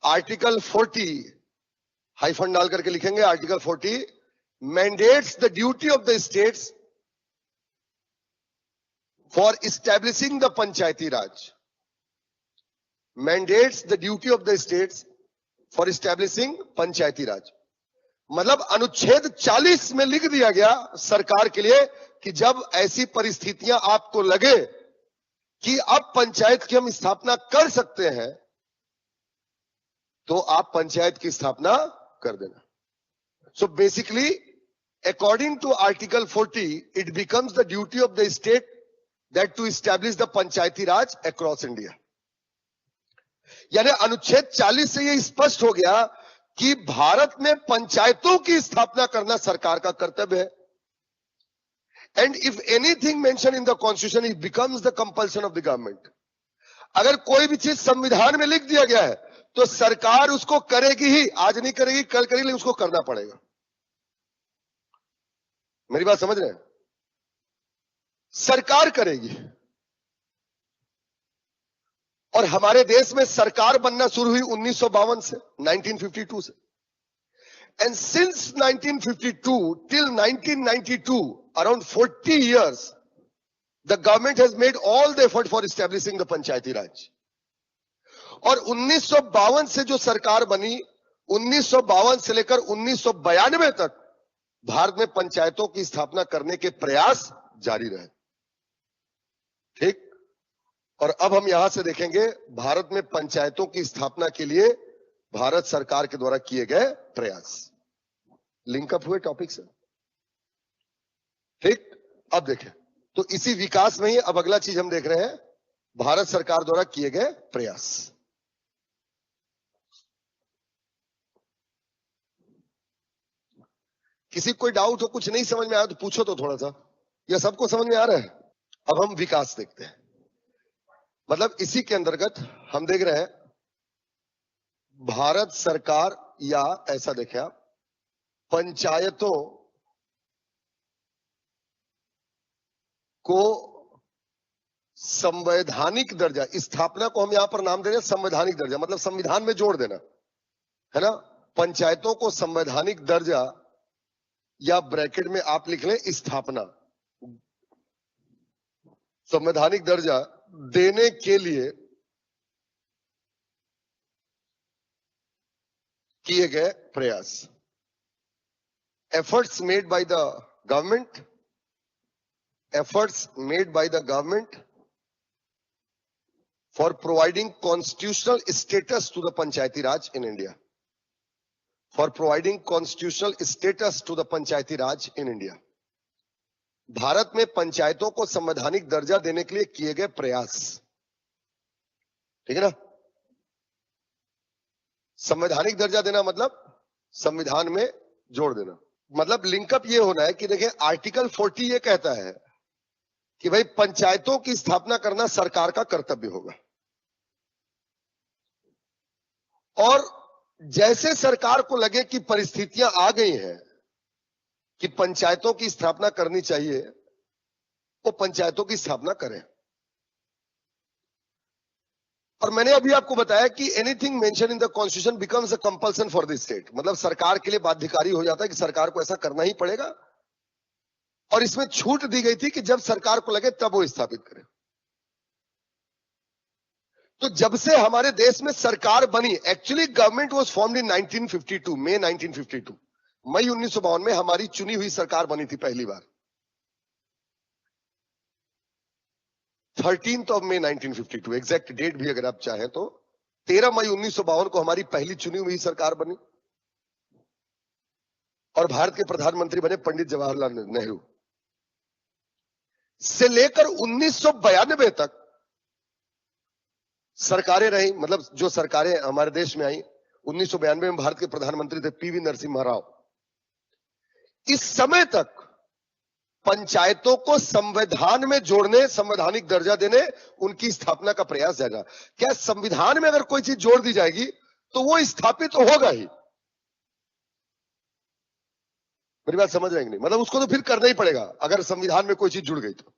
Article 40 hyphen डाल करके लिखेंगे, article 40 mandates the duty of the states for establishing the Panchayati Raj. Mandates the duty of the states for establishing Panchayati Raj. मतलब अनुच्छेद 40 में लिख दिया गया सरकार के लिए कि जब ऐसी परिस्थितियां आपको लगे कि अब पंचायत की हम स्थापना कर सकते हैं, तो आप पंचायत की स्थापना कर देना। So basically according to article 40 it becomes the duty of the state that to establish the Panchayati raj across India. यानी अनुच्छेद 40 से यह स्पष्ट हो गया कि भारत में पंचायतों की स्थापना करना सरकार का कर्तव्य है। And if anything mention in the constitution it becomes the compulsion of the government. अगर कोई भी चीज संविधान में लिख दिया गया है तो सरकार उसको करेगी ही, आज नहीं करेगी कल करेगी, लेकिन उसको करना पड़ेगा। मेरी बात समझ रहे हैं? सरकार करेगी। और हमारे देश में सरकार बनना शुरू हुई 1952 से, 1952 से। And since 1952 till 1992 around 40 years the government has made all the effort for establishing the पंचायती राज। और 1952 से जो सरकार बनी, 1952 से लेकर 1992 तक भारत में पंचायतों की स्थापना करने के प्रयास जारी रहे। ठीक। और अब हम यहां से देखेंगे भारत में पंचायतों की स्थापना के लिए भारत सरकार के द्वारा किए गए प्रयास। लिंकअप हुए टॉपिक से। ठीक। अब देखें तो इसी विकास में ही अब अगला चीज हम देख रहे हैं, भारत सरकार द्वारा किए गए प्रयास। किसी कोई डाउट हो, कुछ नहीं समझ में आया तो पूछो तो थोड़ा सा, या सबको समझ में आ रहा है? अब हम विकास देखते हैं। मतलब इसी के अंतर्गत हम देख रहे हैं भारत सरकार, या ऐसा देखें आप, पंचायतों को संवैधानिक दर्जा, स्थापना को हम यहां पर नाम दे रहे हैं संवैधानिक दर्जा, मतलब संविधान में जोड़ देना है ना। पंचायतों को संवैधानिक दर्जा, या ब्रैकेट में आप लिख लें स्थापना, संवैधानिक दर्जा देने के लिए किए गए प्रयास। Efforts made by the government, efforts made by the government for providing constitutional status to the Panchayati Raj in India. For providing constitutional status to the Panchayati Raj in India. Bharat में पंचायतों को संवैधानिक दर्जा देने के लिए किए गए प्रयास। ठीक है ना। संवैधानिक दर्जा देना मतलब संविधान में जोड़ देना। मतलब लिंकअप ये होना है कि देखिए आर्टिकल 40 ये कहता है कि भाई पंचायतों की स्थापना करना सरकार का कर्तव्य होगा, और जैसे सरकार को लगे कि परिस्थितियां आ गई हैं कि पंचायतों की स्थापना करनी चाहिए, वो पंचायतों की स्थापना करें। और मैंने अभी आपको बताया कि anything mention in the constitution becomes a compulsion for the state, मतलब सरकार के लिए बाध्यकारी हो जाता है कि सरकार को ऐसा करना ही पड़ेगा। और इसमें छूट दी गई थी कि जब सरकार को लगे तब वो स्थापित करे। तो जब से हमारे देश में सरकार बनी, actually government was formed in 1952, मई 1952, मई 1952 में हमारी चुनी हुई सरकार बनी थी पहली बार। 13 मई 1952, एग्जैक्ट डेट भी अगर आप चाहें तो 13 मई 1952 को हमारी पहली चुनी हुई सरकार बनी, और भारत के प्रधानमंत्री बने पंडित जवाहरलाल नेहरू। से लेकर 1992 तक सरकारें रही, मतलब जो सरकारें हमारे देश में आई, 1992 में भारत के प्रधानमंत्री थे पीवी नरसिम्हा राव। इस समय तक पंचायतों को संविधान में जोड़ने, संवैधानिक दर्जा देने, उनकी स्थापना का प्रयास जारी। क्या संविधान में अगर कोई चीज जोड़ दी जाएगी तो वो स्थापित तो होगा ही। मेरी बात समझ रहे हैं कि नहीं? मतलब उसको तो फिर करना ही पड़ेगा अगर संविधान में कोई चीज जुड़ गई तो।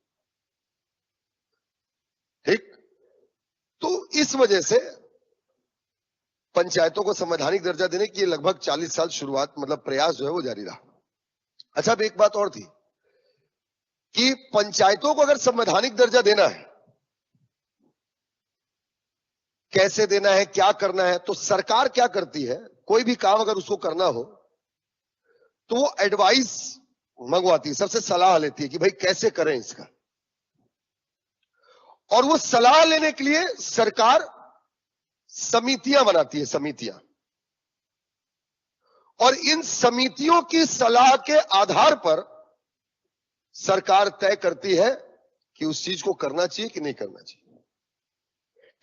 ठीक। तो इस वजह से पंचायतों को संवैधानिक दर्जा देने की लगभग 40 साल शुरुआत, मतलब प्रयास जो है वो जारी रहा। अच्छा, अब एक बात और थी कि पंचायतों को अगर संवैधानिक दर्जा देना है, कैसे देना है, क्या करना है, तो सरकार क्या करती है, कोई भी काम अगर उसको करना हो तो वो एडवाइस मंगवाती है, सबसे सलाह लेती है कि भाई कैसे करें इसका। और वो सलाह लेने के लिए सरकार समितियां बनाती है, समितियां। और इन समितियों की सलाह के आधार पर सरकार तय करती है कि उस चीज को करना चाहिए कि नहीं करना चाहिए।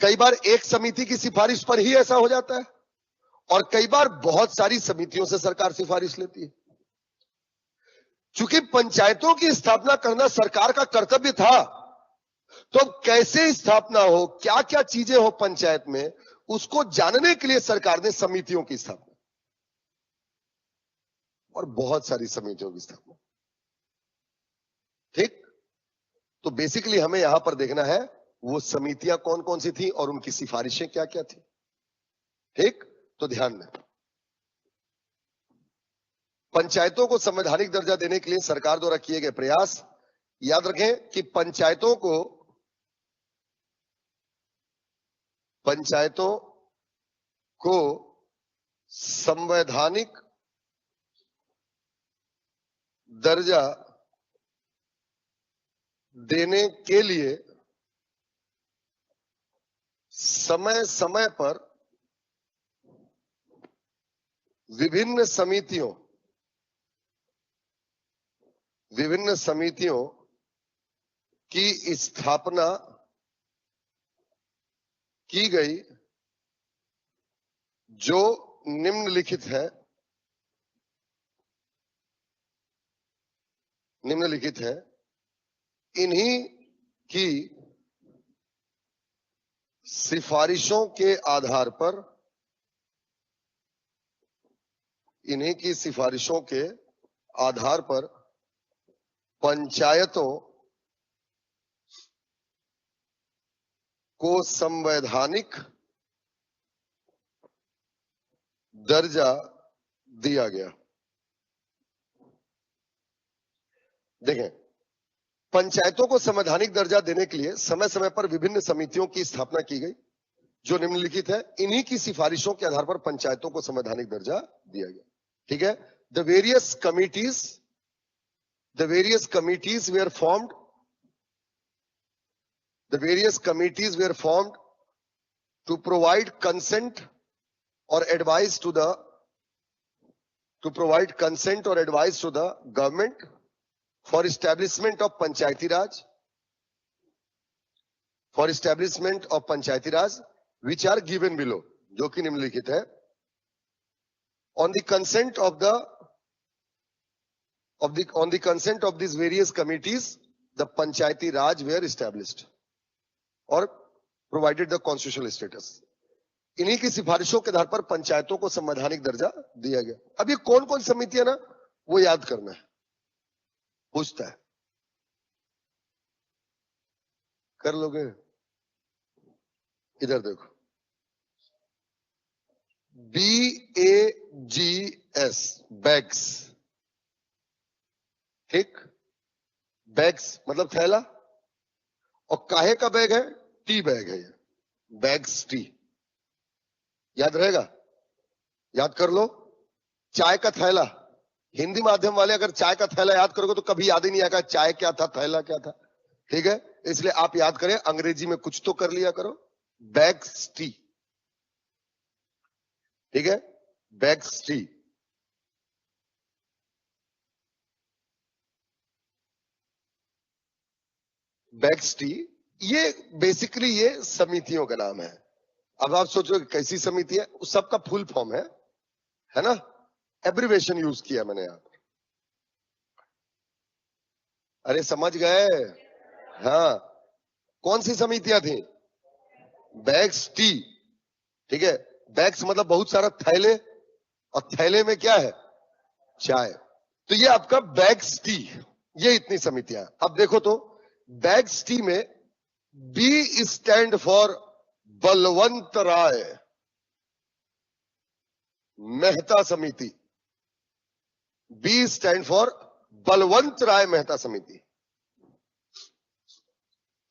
कई बार एक समिति की सिफारिश पर ही ऐसा हो जाता है, और कई बार बहुत सारी समितियों से सरकार सिफारिश लेती है। चूंकि पंचायतों की स्थापना करना सरकार का कर्तव्य था, तो कैसे स्थापना हो, क्या क्या चीजें हो पंचायत में, उसको जानने के लिए सरकार ने समितियों की स्थापना, और बहुत सारी समितियों की स्थापना। ठीक। तो बेसिकली हमें यहां पर देखना है वो समितियां कौन कौन सी थी और उनकी सिफारिशें क्या क्या थी। ठीक। तो ध्यान दें, पंचायतों को संवैधानिक दर्जा देने के लिए सरकार द्वारा किए गए प्रयास, याद रखें कि पंचायतों को संवैधानिक दर्जा देने के लिए समय समय पर विभिन्न समितियों की स्थापना की गई जो निम्नलिखित है। इन्हीं की सिफारिशों के आधार पर पंचायतों को संवैधानिक दर्जा दिया गया। देखें, पंचायतों को संवैधानिक दर्जा देने के लिए समय समय पर विभिन्न समितियों की स्थापना की गई जो निम्नलिखित है। इन्हीं की सिफारिशों के आधार पर पंचायतों को संवैधानिक दर्जा दिया गया। ठीक है। The various committees were formed to provide consent or advice to the government for establishment of Panchayati Raj, which are given below, जो कि निम्नलिखित है। On the consent of these various committees, the Panchayati Raj were established और प्रोवाइडेड द कॉन्स्टिट्यूशनल स्टेटस। इन्हीं की सिफारिशों के आधार पर पंचायतों को संवैधानिक दर्जा दिया गया। अब ये कौन कौन समितियां ना, वो याद करना है, पूछता है, कर लोगे? इधर देखो, BAGS, बैग्स। ठीक, बैग्स मतलब थैला, और काहे का बैग है? टी बैग है, बैग्स टी। याद रहेगा? याद कर लो। चाय का थैला, हिंदी माध्यम वाले अगर चाय का थैला याद करोगे तो कभी याद ही नहीं आएगा चाय क्या था, थैला क्या था। ठीक है, इसलिए आप याद करें, अंग्रेजी में कुछ तो कर लिया करो। बैग्स टी, ठीक है, बैग्स टी। बैग्स टी, ये बेसिकली ये समितियों का नाम है। अब आप सोचो कैसी समिति है, उस सबका फुल फॉर्म है ना? एब्रिवेशन यूज किया मैंने यहां पर। अरे समझ गए? हाँ, कौन सी समितियां थी? Bags T. ठीक है, बैग्स मतलब बहुत सारा थैले, और थैले में क्या है? चाय। तो ये आपका बैग्स टी, ये इतनी समितियां। अब देखो तो बैग्स टी में B stand for Balwant Rai Mehta समिति। B stand for Balwant Rai Mehta समिति।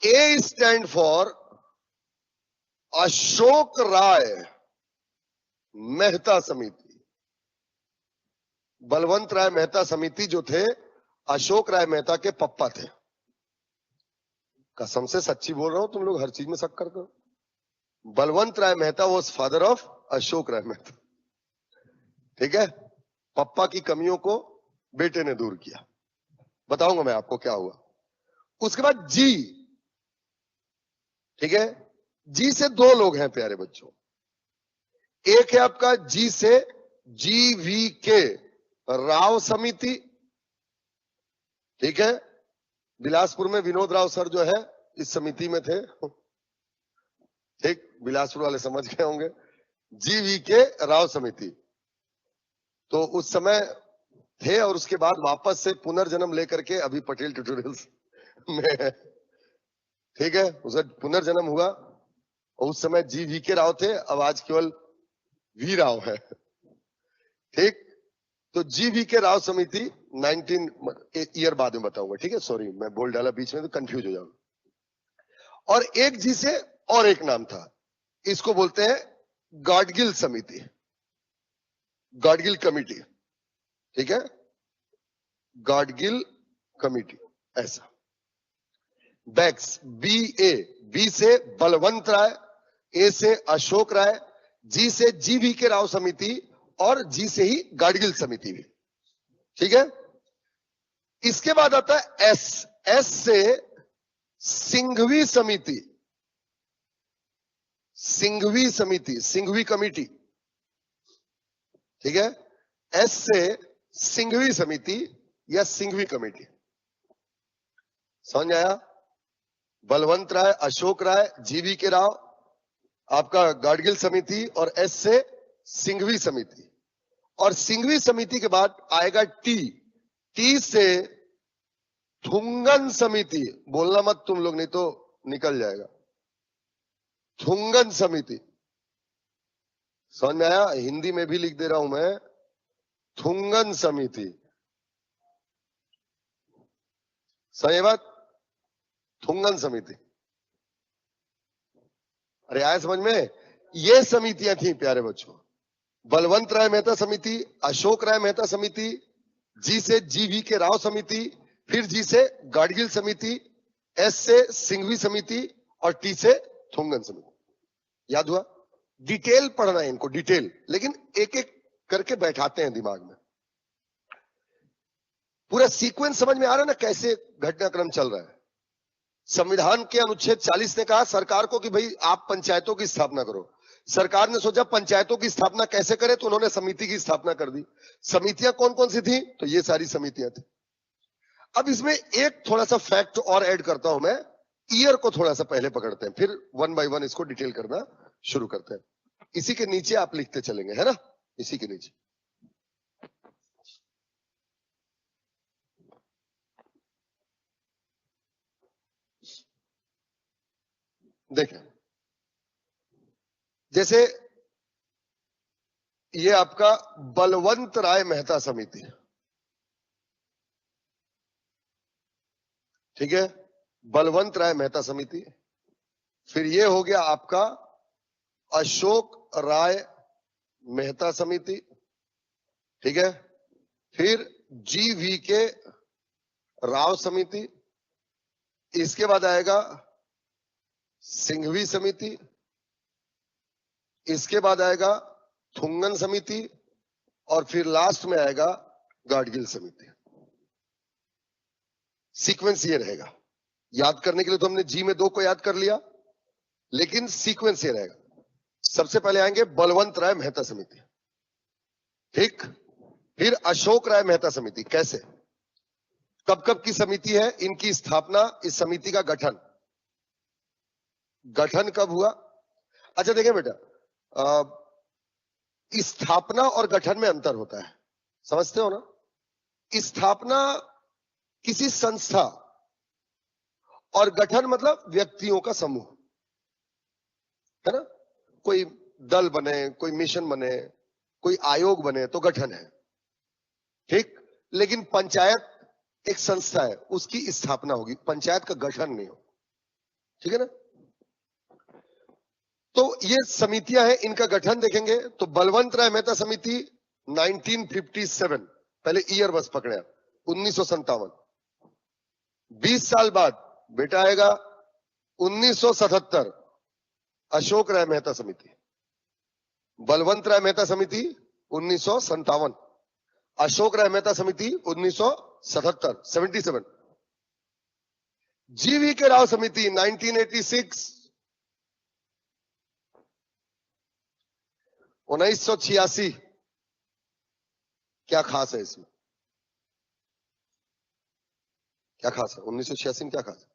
ए स्टैंड फॉर अशोक राय मेहता समिति। बलवंत राय मेहता समिति जो थे, अशोक राय मेहता के पप्पा थे। कसम से सच्ची बोल रहा हूं, तुम लोग हर चीज में शक करते हो। Balwant Rai Mehta was father of Ashok Rai Mehta. ठीक है, पप्पा की कमियों को बेटे ने दूर किया। बताऊंगा मैं आपको क्या हुआ। उसके बाद जी, ठीक है, जी से दो लोग हैं प्यारे बच्चों। एक है आपका जी से GVK राव समिति। ठीक है, बिलासपुर में विनोद राव सर जो है इस समिति में थे। ठीक, बिलासपुर वाले समझ गए होंगे। GVK राव समिति तो उस समय थे, और उसके बाद वापस से पुनर्जन्म लेकर के अभी पटेल ट्यूटोरियल्स में, ठीक है, उसे पुनर्जन्म हुआ। और उस समय GVK राव थे, अब आज केवल वी राव है। ठीक, तो GV के राव समिति 19 ईयर बाद में बताऊंगा, ठीक है, सॉरी मैं बोल डाला बीच में तो कंफ्यूज हो जाऊंगा। और एक जी से और एक नाम था, इसको बोलते हैं गाडगिल समिति, गाडगिल कमिटी, ठीक है, गाडगिल कमिटी ऐसा। बैक्स BA, B से बलवंत राय, A से अशोक राय, G से GV के राव समिति और G से ही गाडगिल समिति भी, ठीक है। इसके बाद आता है S से सिंघवी समिति, सिंघवी समिति, सिंघवी कमिटी, ठीक है। S से सिंघवी समिति या सिंघवी कमेटी, समझ आया। बलवंत राय, अशोक राय, GV के राव, आपका गाडगिल समिति, और S से सिंघवी समिति। और सिंघवी समिति के बाद आएगा T से थुंगन समिति, बोलना मत तुम लोग नहीं तो निकल जाएगा, थुंगन समिति, समझ में आया। हिंदी में भी लिख दे रहा हूं मैं, थुंगन समिति, सही बात, थुंगन समिति। अरे आया समझ में। ये समितियां थी प्यारे बच्चों, बलवंत राय मेहता समिति, अशोक राय मेहता समिति, जी से GV के राव समिति, फिर G से गाडगिल समिति, S से सिंघवी समिति और T से थुंगन समिति। याद हुआ। डिटेल पढ़ना है इनको, डिटेल, लेकिन एक एक करके बैठाते हैं दिमाग में। पूरा सीक्वेंस समझ में आ रहा है ना, कैसे घटनाक्रम चल रहा है। संविधान के अनुच्छेद 40 ने कहा सरकार को कि भाई आप पंचायतों की स्थापना करो। सरकार ने सोचा पंचायतों की स्थापना कैसे करें, तो उन्होंने समिति की स्थापना कर दी। समितियां कौन कौन सी थी, तो ये सारी समितियां थी। अब इसमें एक थोड़ा सा फैक्ट और ऐड करता हूं मैं, ईयर को थोड़ा सा पहले पकड़ते हैं, फिर 1 बाय 1 इसको डिटेल करना शुरू करते हैं। इसी के नीचे आप लिखते चलेंगे, है ना, इसी के नीचे। देखें, जैसे ये आपका बलवंत राय मेहता समिति, ठीक है, बलवंत राय मेहता समिति। फिर ये हो गया आपका अशोक राय मेहता समिति, ठीक है। फिर GV के राव समिति, इसके बाद आएगा सिंघवी समिति, इसके बाद आएगा थुंगन समिति, और फिर लास्ट में आएगा गाडगिल समिति। सीक्वेंस ये रहेगा। याद करने के लिए तो हमने G में 2 को याद कर लिया, लेकिन सीक्वेंस ये रहेगा। सबसे पहले आएंगे बलवंत राय मेहता समिति, ठीक। फिर अशोक राय मेहता समिति, कैसे, कब कब की समिति है, इनकी स्थापना, इस समिति का गठन, गठन कब हुआ। अच्छा देखें बेटा, स्थापना और गठन में अंतर होता है, समझते हो ना। स्थापना किसी संस्था, और गठन मतलब व्यक्तियों का समूह, है ना। कोई दल बने, कोई मिशन बने, कोई आयोग बने तो गठन है, ठीक। लेकिन पंचायत एक संस्था है, उसकी स्थापना होगी, पंचायत का गठन नहीं हो, ठीक है ना। तो ये समितियां हैं, इनका गठन देखेंगे तो बलवंत राय मेहता समिति 1957, पहले ईयर बस पकड़े, 1957। 20 साल बाद बेटा आएगा 1977, अशोक राय मेहता समिति। बलवंत राय मेहता समिति 1957, अशोक राय मेहता समिति 1977, 77। GV के राव समिति 1986, 1986। क्या खास है इसमें, क्या खास है 1986 में, क्या खास है।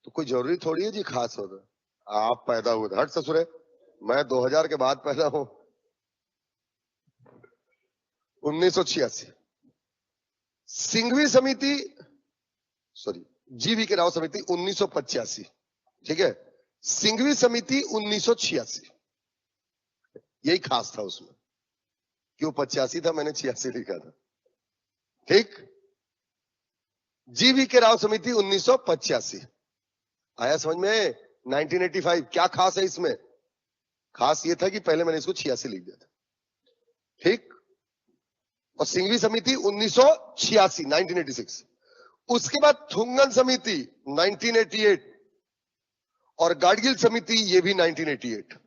तो कोई जरूरी थोड़ी है जी खास होगा, आप पैदा हुए, हट ससुरे, मैं 2000 के बाद पैदा हूं। 1986। सिंघवी समिति, सॉरी, GV के राव समिति 1985, ठीक है। सिंघवी समिति 1986, यही खास था उसमें, कि वो 85 था, मैंने 86 लिखा था। ठीक। जीवी के राव समिति 1985 आया समझ में। 1985 क्या खास है इसमें? खास ये था कि पहले मैंने इसको 86 लिख दिया था। ठीक। और सिंघवी समिति 1986 1986। उसके बाद थुंगन समिति 1988 और गाडगिल समिति ये भी 1988।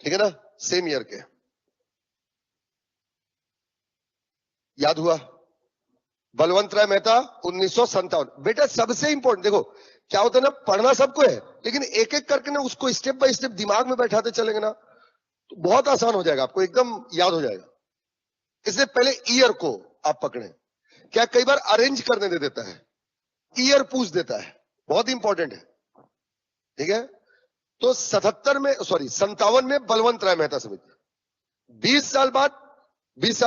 ठीक है ना, सेम ईयर के। याद हुआ? बलवंत राय मेहता 1957। बेटा सबसे इंपॉर्टेंट देखो क्या होता है ना, पढ़ना सबको है लेकिन एक एक करके ना उसको स्टेप बाय स्टेप दिमाग में बैठाते चलेंगे ना तो बहुत आसान हो जाएगा, आपको एकदम याद हो जाएगा। इसलिए पहले ईयर को आप पकड़े। क्या कई बार अरेंज करने दे देता है, ईयर पूछ देता है, बहुत इंपॉर्टेंट है। ठीक है, तो 57 में बलवंत राय मेहता समिति। 20 साल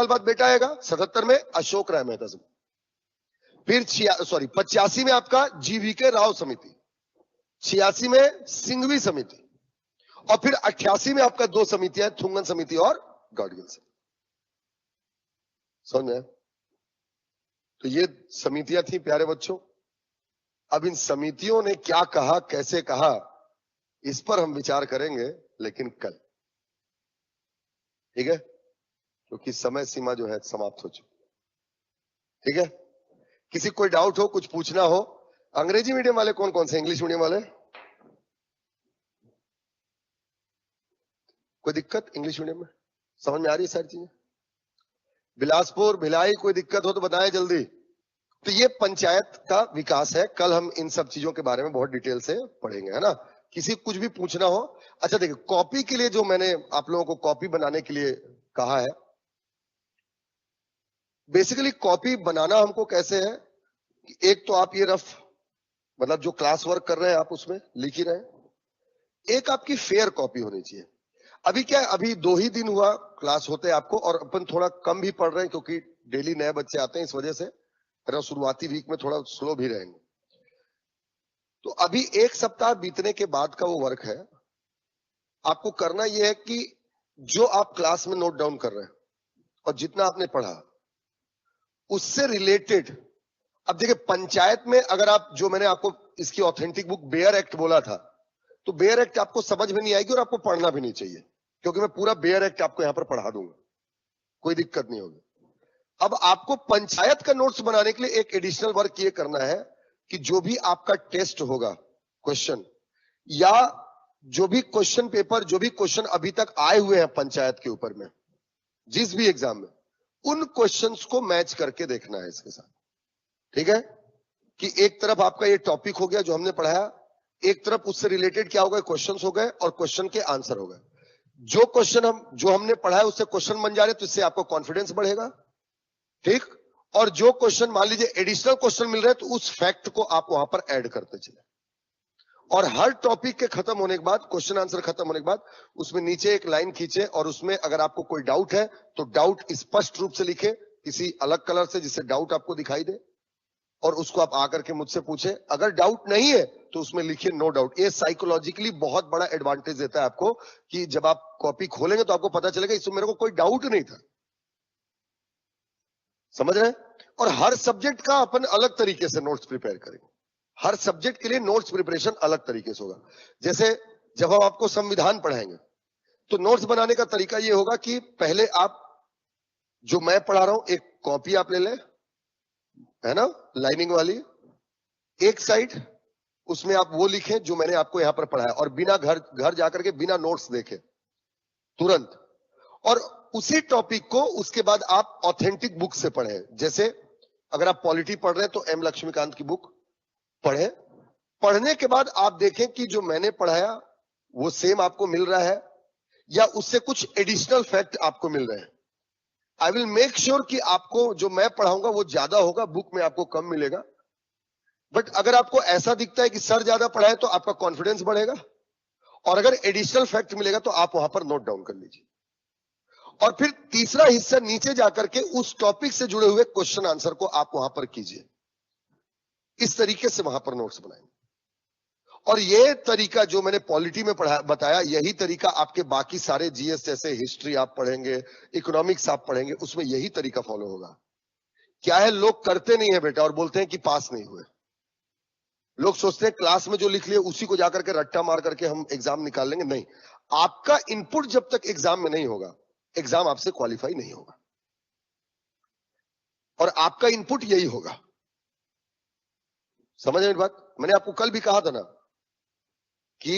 बाद बेटा आएगा 77 में अशोक राय मेहता समिति। फिर 85 में आपका जीवी के राव समिति, 86 में सिंघवी समिति और फिर 88 में आपका 2 समितियां, थुंगन समिति और गाडगिल समिति। समझ में? तो ये समितियां थी प्यारे बच्चों। अब इन समितियों ने क्या कहा, कैसे कहा, इस पर हम विचार करेंगे लेकिन कल। ठीक है, क्योंकि समय सीमा जो है समाप्त हो चुकी। ठीक है, किसी कोई डाउट हो, कुछ पूछना हो? अंग्रेजी मीडियम वाले कौन कौन से, इंग्लिश मीडियम वाले? कोई दिक्कत इंग्लिश मीडियम में? समझ में आ रही है सारी चीजें? बिलासपुर, भिलाई, कोई दिक्कत हो तो बताएं जल्दी। तो ये पंचायत का विकास है। कल हम इन सब चीजों के बारे में बहुत डिटेल से पढ़ेंगे, है ना। किसी कुछ भी पूछना हो? अच्छा देखिए, कॉपी के लिए जो मैंने आप लोगों को कॉपी बनाने के लिए कहा है, बेसिकली कॉपी बनाना हमको कैसे है कि एक तो आप ये रफ मतलब जो क्लास वर्क कर रहे हैं आप उसमें लिख ही रहे हैं। एक आपकी फेयर कॉपी होनी चाहिए। अभी क्या है, अभी 2 ही दिन हुआ क्लास होते आपको और अपन थोड़ा कम भी पढ़ रहे हैं क्योंकि डेली नए बच्चे आते हैं, इस वजह से शुरुआती वीक में थोड़ा स्लो भी रहेंगे। तो अभी 1 सप्ताह बीतने के बाद का वो वर्क है। आपको करना यह है कि जो आप क्लास में नोट डाउन कर रहे हैं और जितना आपने पढ़ा उससे रिलेटेड, अब देखिए पंचायत में अगर आप, जो मैंने आपको इसकी ऑथेंटिक बुक बेयर एक्ट बोला था, तो बेयर एक्ट आपको समझ में नहीं आएगी और आपको पढ़ना भी नहीं चाहिए क्योंकि मैं पूरा बेयर एक्ट आपको यहां पर पढ़ा दूंगा, कोई दिक्कत नहीं होगी। अब आपको पंचायत का नोट्स बनाने के लिए एक एडिशनल वर्क ये करना है कि जो भी आपका टेस्ट होगा, क्वेश्चन या जो भी क्वेश्चन पेपर, जो भी क्वेश्चन अभी तक आए हुए हैं पंचायत के ऊपर में, जिस भी एग्जाम में, उन क्वेश्चंस को मैच करके देखना है इसके साथ। ठीक है, कि एक तरफ आपका ये टॉपिक हो गया जो हमने पढ़ाया, एक तरफ उससे रिलेटेड क्या हो गए, क्वेश्चंस हो गए और क्वेश्चन के आंसर हो गए। जो क्वेश्चन जो हमने पढ़ा है उससे क्वेश्चन बन जा रहे तो इससे आपको कॉन्फिडेंस बढ़ेगा। ठीक, और जो क्वेश्चन मान लीजिए एडिशनल क्वेश्चन मिल रहे हैं तो उस फैक्ट को आप वहां पर ऐड करते चले। और हर टॉपिक के खत्म होने के बाद, क्वेश्चन आंसर खत्म होने के बाद, उसमें नीचे एक लाइन खींचे और उसमें अगर आपको कोई डाउट है तो डाउट स्पष्ट रूप से लिखे किसी अलग कलर से जिससे डाउट आपको दिखाई दे और उसको आप आकर के मुझसे पूछे। अगर डाउट नहीं है तो उसमें लिखिए नो डाउट। ये साइकोलॉजिकली बहुत बड़ा एडवांटेज देता है आपको कि जब आप कॉपी खोलेंगे तो आपको पता चलेगा इसमें मेरे को कोई डाउट नहीं था। समझ रहे हैं? और हर सब्जेक्ट का अपन अलग तरीके से नोट्स प्रिपेयर करेंगे। हर सब्जेक्ट के लिए नोट्स प्रिपरेशन अलग तरीके से होगा। जैसे जब हम आपको संविधान पढ़ाएंगे तो नोट्स बनाने का तरीका यह होगा कि पहले आप, जो मैं पढ़ा रहा हूं, एक कॉपी आप ले लें, है ना, लाइनिंग वाली, एक साइड उसमें आप वो लिखें जो मैंने आपको यहां पर पढ़ाया और बिना घर जाकर के बिना नोट्स देखे तुरंत, और उसी टॉपिक को उसके बाद आप ऑथेंटिक बुक से पढ़ें। जैसे अगर आप पॉलिटी पढ़ रहे हैं तो एम लक्ष्मीकांत की बुक पढ़ें। पढ़ने के बाद आप देखें कि जो मैंने पढ़ाया वो सेम आपको मिल रहा है या उससे कुछ एडिशनल फैक्ट आपको मिल रहे हैं। आई विल मेक श्योर कि आपको जो मैं पढ़ाऊंगा वो ज्यादा होगा, बुक में आपको कम मिलेगा। बट अगर आपको ऐसा दिखता है कि सर ज्यादा पढ़ाए तो आपका कॉन्फिडेंस बढ़ेगा और अगर एडिशनल फैक्ट मिलेगा तो आप वहां पर नोट डाउन कर लीजिए। और फिर तीसरा हिस्सा नीचे जाकर के उस टॉपिक से जुड़े हुए क्वेश्चन आंसर को आप वहां पर कीजिए। इस तरीके से वहां पर नोट्स बनाएंगे और ये तरीका जो मैंने पॉलिटी में पढ़ा बताया, यही तरीका आपके बाकी सारे जीएस जैसे हिस्ट्री आप पढ़ेंगे, इकोनॉमिक्स आप पढ़ेंगे, उसमें यही तरीका फॉलो होगा। क्या है, लोग करते नहीं है बेटा और बोलते हैं कि पास नहीं हुए। लोग सोचते हैं क्लास में जो लिख लिए उसी को जाकर के रट्टा मार करके हम एग्जाम निकाल लेंगे। नहीं, आपका इनपुट जब तक एग्जाम में नहीं होगा, एग्जाम आपसे क्वालिफाई नहीं होगा। और आपका इनपुट यही होगा। समझ में बात? मैंने आपको कल भी कहा था ना कि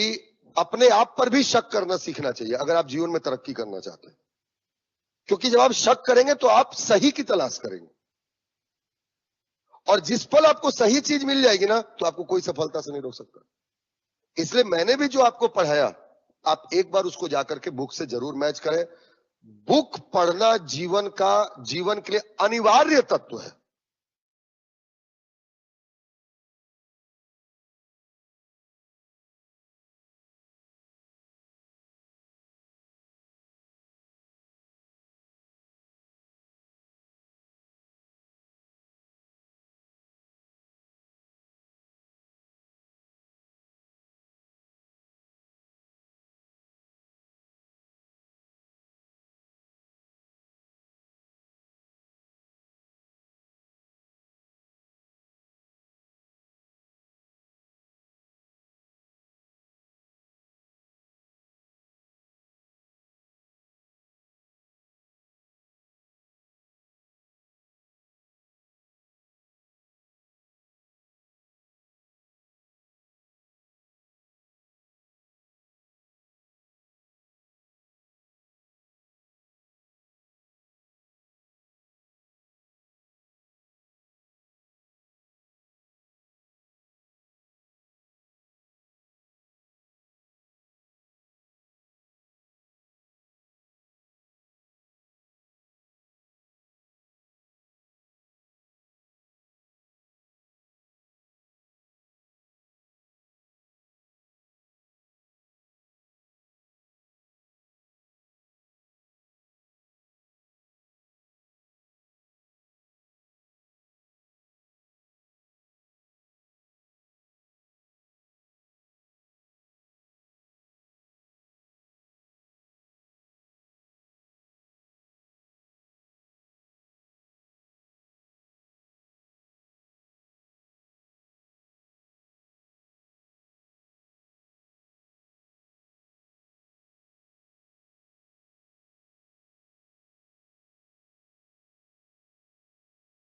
अपने आप पर भी शक करना सीखना चाहिए अगर आप जीवन में तरक्की करना चाहते हैं, क्योंकि जब आप शक करेंगे तो आप सही की तलाश करेंगे, और जिस पल आपको सही चीज मिल जाएगी ना, तो आपको कोई सफलता से नहीं रोक सकता। इसलिए मैंने भी जो आपको पढ़ाया, आप एक बार उसको जाकर के बुक से जरूर मैच करें। बुक पढ़ना जीवन के लिए अनिवार्य तत्व है।